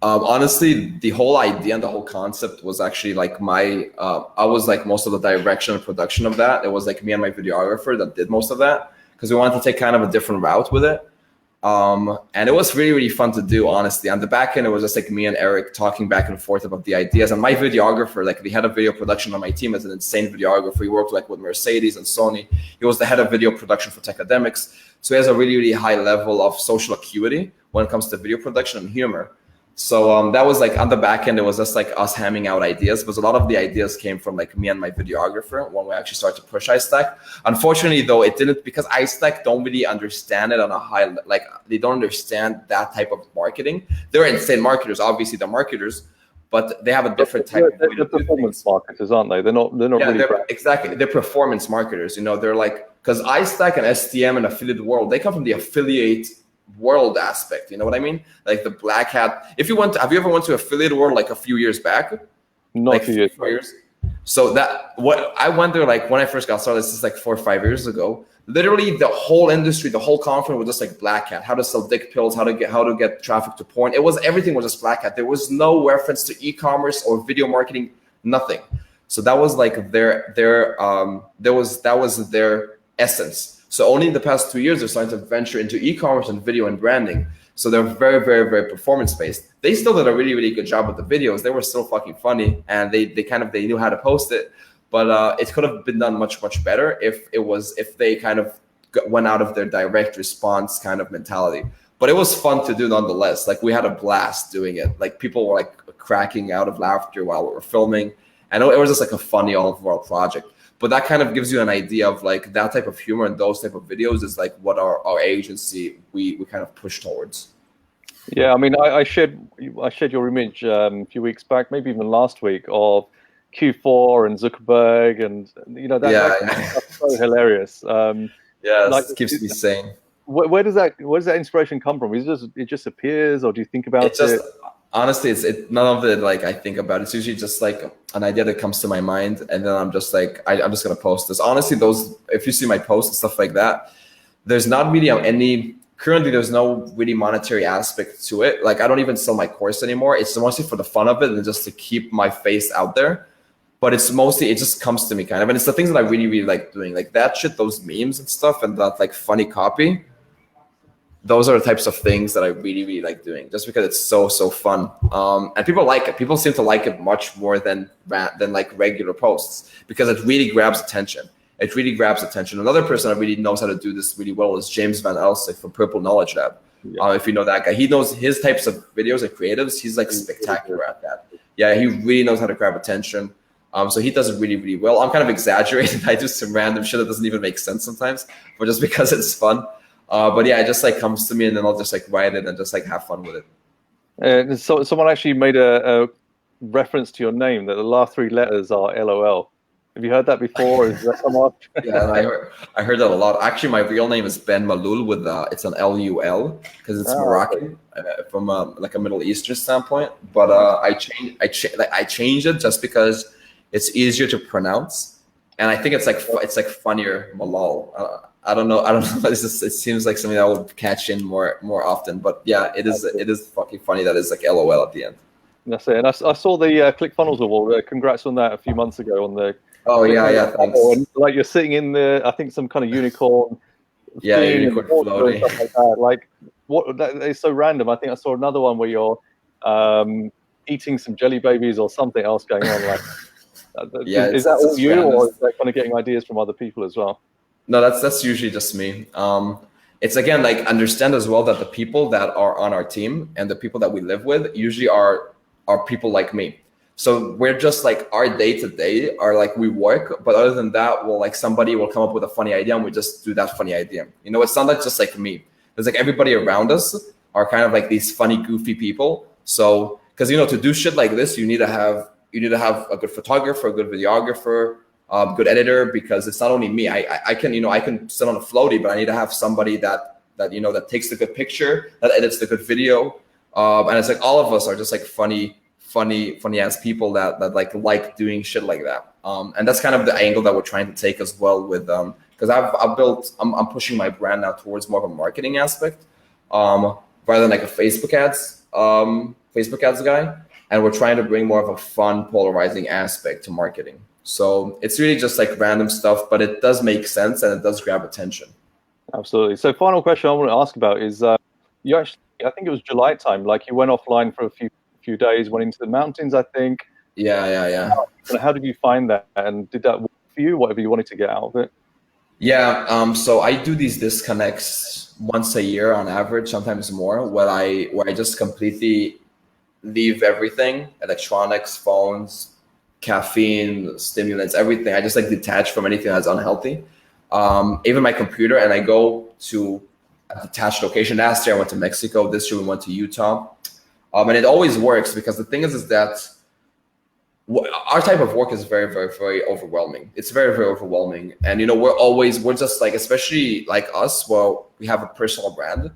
Honestly, the whole idea and the whole concept was actually like I was like most of the direction and production of that. It was like me and my videographer that did most of that, because we wanted to take kind of a different route with it. And it was really, really fun to do, honestly. On the back end, it was just like me and Eric talking back and forth about the ideas. And my videographer, like the head of video production on my team, is an insane videographer. He worked like with Mercedes and Sony. He was the head of video production for Techademics. So he has a really, really high level of social acuity when it comes to video production and humor. So that was like on the back end, it was just like us hamming out ideas, but a lot of the ideas came from like me and my videographer when we actually started to push iStack. Unfortunately, though, it didn't, because iStack don't really understand it on a high, like they don't understand that type of marketing. They're insane marketers, obviously they're marketers, but they have a different type of way they're performance marketers, aren't they? They're not really exactly. They're performance marketers. You know, they're like, because iStack and STM and affiliate world, they come from the affiliate world aspect. You know what I mean? Like the black hat. If you went, have you ever went to affiliate world like a few years back? Not like a few years. So that what I went there like when I first got started. This is like 4 or 5 years ago. Literally, the whole industry, the whole conference was just like black hat. How to sell dick pills, how to get traffic to porn. It was everything was just black hat. There was no reference to e-commerce or video marketing, nothing. So that was like that was their essence. So only in the past 2 years they're starting to venture into e-commerce and video and branding. So they're very, very, very performance based. They still did a really, really good job with the videos. They were still fucking funny, and they knew how to post it. But it could have been done much, much better if they kind of went out of their direct response kind of mentality. But it was fun to do nonetheless. Like we had a blast doing it. Like people were like cracking out of laughter while we were filming. And it was just like a funny all-world project. But that kind of gives you an idea of like that type of humor and those type of videos is like what our agency we kind of push towards. Yeah, I mean, I shared your image a few weeks back, maybe even last week, of Q4 and Zuckerberg, and that's so hilarious. It keeps me sane. Where does that inspiration come from? Is it just appears, or do you think about it? Honestly, it's none of it like I think about. It's usually just like an idea that comes to my mind, and then I'm just like I'm just gonna post this. Honestly, if you see my posts and stuff like that, there's not really currently there's no really monetary aspect to it. Like I don't even sell my course anymore. It's mostly for the fun of it and just to keep my face out there. But it's mostly, it just comes to me kind of, and it's the things that I really, really like doing, like that shit, those memes and stuff, and that like funny copy. Those are the types of things that I really, really like doing, just because it's so fun. And people like it. People seem to like it much more than like regular posts, because it really grabs attention. It really grabs attention. Another person that really knows how to do this really well is James Van Elsik from Purple Knowledge Lab. Yeah. If you know that guy, he knows his types of videos and creatives. He's like spectacular at that. Yeah, he really knows how to grab attention. So he does it really, really well. I'm kind of exaggerating. I do some random shit that doesn't even make sense sometimes, but just because it's fun. But yeah, it just like comes to me, and then I'll just like write it and just like have fun with it. So someone actually made a reference to your name that the last 3 letters are LOL. Have you heard that before? Has that come up? Yeah, I heard that a lot. Actually, my real name is Ben Malol with it's an LUL because it's Moroccan from like a Middle Eastern standpoint. But I changed it just because it's easier to pronounce, and I think it's like funnier, Malol. I don't know. It seems like something that would catch in more often. But yeah, it is fucking funny that it's like LOL at the end. That's it. And I saw the ClickFunnels Award. Congrats on that a few months ago on the. Oh yeah, thanks. And, like you're sitting in I think some kind of unicorn. Yeah, unicorn floating. Stuff like that. Like it's so random. I think I saw another one where you're eating some jelly babies or something else going on. Like, is that all you, or is that kind of getting ideas from other people as well? No, that's usually just me. It's again like understand as well that the people that are on our team and the people that we live with usually are people like me. So we're just like our day to day are like we work, but other than that, like somebody will come up with a funny idea and we just do that funny idea. You know, it's not like just like me. There's like everybody around us are kind of like these funny, goofy people. So because to do shit like this, you need to have a good photographer, a good videographer, good editor, because it's not only me. I can sit on a floaty, but I need to have somebody that takes the good picture, that edits the good video, and it's like all of us are just like funny ass people that like doing shit like that. And that's kind of the angle that we're trying to take as well with because I'm pushing my brand now towards more of a marketing aspect, rather than like a Facebook ads guy. And we're trying to bring more of a fun, polarizing aspect to marketing. So it's really just like random stuff, but it does make sense and it does grab attention. Absolutely. So final question I want to ask about is you actually, I think it was July time, like you went offline for a few days, went into the mountains, I think. Yeah. How did you find that? And did that work for you, whatever you wanted to get out of it? Yeah. So I do these disconnects once a year on average, sometimes more, where I just completely leave everything, electronics, phones, caffeine, stimulants, everything. I just like detach from anything that's unhealthy. Even my computer, and I go to a detached location. Last year I went to Mexico. This year we went to Utah. And it always works because the thing is that our type of work is very, very, very overwhelming. It's very, very overwhelming. And, we're just like, especially like us, well, we have a personal brand.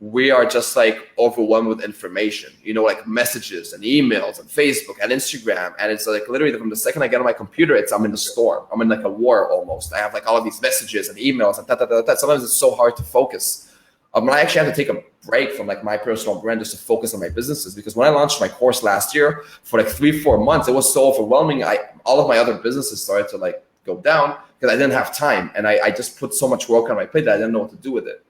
We are just like overwhelmed with information, like messages and emails and Facebook and Instagram. And it's like literally from the second I get on my computer, I'm in a storm. I'm in like a war almost. I have like all of these messages and emails and that. Sometimes it's so hard to focus. I actually had to take a break from like my personal brand just to focus on my businesses, because when I launched my course last year for like 3-4 months, it was so overwhelming. All of my other businesses started to like go down because I didn't have time, and I just put so much work on my plate that I didn't know what to do with it.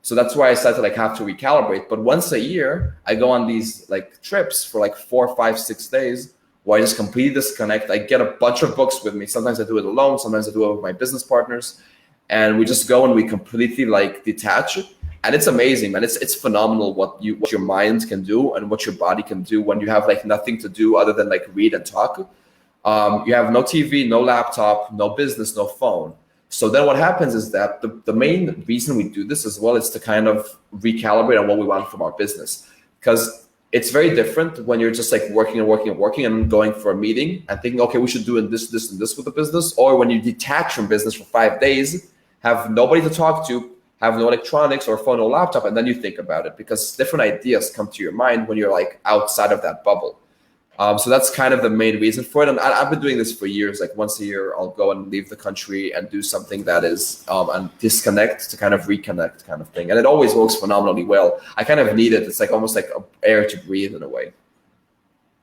So that's why I started to like have to recalibrate. But once a year, I go on these like trips for like 4, 5, 6 days where I just completely disconnect. I get a bunch of books with me. Sometimes I do it alone. Sometimes I do it with my business partners. And we just go and we completely like detach, and it's amazing, man. It's phenomenal what your mind can do and what your body can do when you have like nothing to do other than like read and talk. You have no TV, no laptop, no business, no phone. So then what happens is that the main reason we do this as well is to kind of recalibrate on what we want from our business, because it's very different when you're just like working and going for a meeting and thinking, okay, we should do this, this, and this with the business, or when you detach from business for 5 days, have nobody to talk to, have no electronics or phone or laptop, and then you think about it, because different ideas come to your mind when you're like outside of that bubble. So that's kind of the main reason for it. And I've been doing this for years. Like once a year, I'll go and leave the country and do something that is and disconnect to kind of reconnect kind of thing. And it always works phenomenally well. I kind of need it. It's like almost like air to breathe in a way.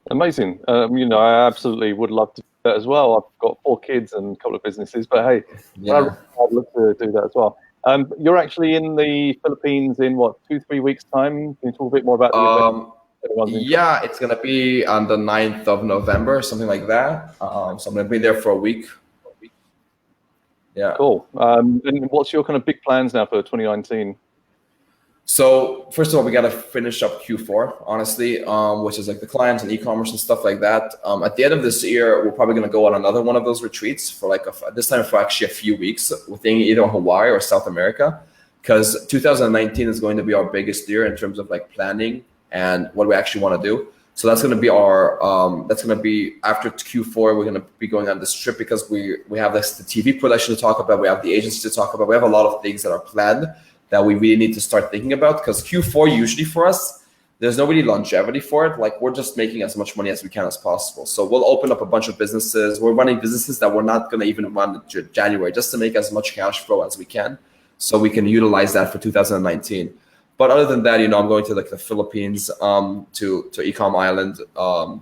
Amazing. I absolutely would love to do that as well. I've got 4 kids and a couple of businesses, but hey, yeah. I'd love to do that as well. You're actually in the Philippines in what, 2-3 weeks time? Can you talk a bit more about the event? Yeah, it's gonna be on the 9th of November, something like that. So I'm gonna be there for a week. Yeah. Cool. And what's your kind of big plans now for 2019? So first of all, we got to finish up Q4, honestly, which is like the clients and e-commerce and stuff like that. At the end of this year, we're probably going to go on another one of those retreats for like this time for actually a few weeks within either Hawaii or South America, because 2019 is going to be our biggest year in terms of like planning and what we actually want to do. So that's going to be after Q4. We're going to be going on this trip because we have this, the TV production to talk about. We have the agency to talk about. We have a lot of things that are planned that we really need to start thinking about, because Q4 usually for us, there's no really longevity for it. Like we're just making as much money as we can as possible. So we'll open up a bunch of businesses. We're running businesses that we're not going to even run in January, just to make as much cash flow as we can, so we can utilize that for 2019. But other than that, I'm going to like the Philippines, to Ecom Island, to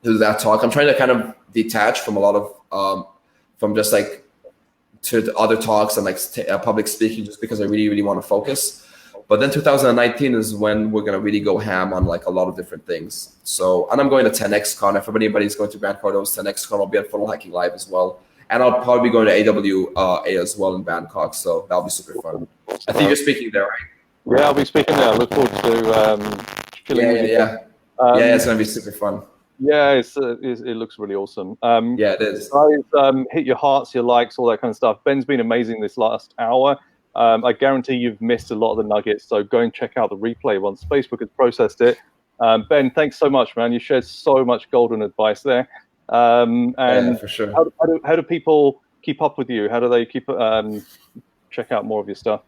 do that talk. I'm trying to kind of detach from a lot of from just like to the other talks and like public speaking, just because I really, really want to focus. But then 2019 is when we're going to really go ham on like a lot of different things. So, and I'm going to 10X Con. If anybody's going to Grant Cardo's 10X Con, I'll be at Funnel Hacking Live as well. And I'll probably be going to AWA as well in Bangkok. So that'll be super fun. I think you're speaking there, right? Yeah, I'll be speaking there. I look forward to chilling with you. Yeah, it's going to be super fun. Yeah, it looks really awesome. Yeah, it is. Guys, hit your hearts, your likes, all that kind of stuff. Ben's been amazing this last hour. I guarantee you've missed a lot of the nuggets, so go and check out the replay once Facebook has processed it. Ben, thanks so much, man. You shared so much golden advice there. And yeah, for sure. How do people keep up with you? How do they check out more of your stuff?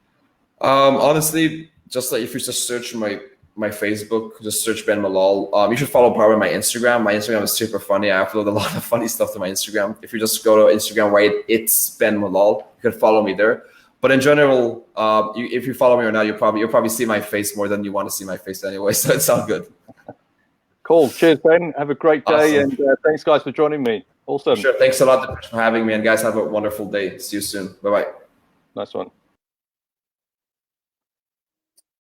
Honestly, just like if you just search my Facebook, just search Ben Malol. You should follow probably my Instagram. My Instagram is super funny. I upload a lot of funny stuff to my Instagram. If you just go to Instagram, write it's Ben Malol, you can follow me there. But in general, if you follow me right now, you'll probably see my face more than you want to see my face anyway. So it's all good. Cool. Cheers, Ben. Have a great day, awesome. And thanks, guys, for joining me. Awesome. Sure. Thanks a lot for having me, and guys, have a wonderful day. See you soon. Bye bye. Nice one.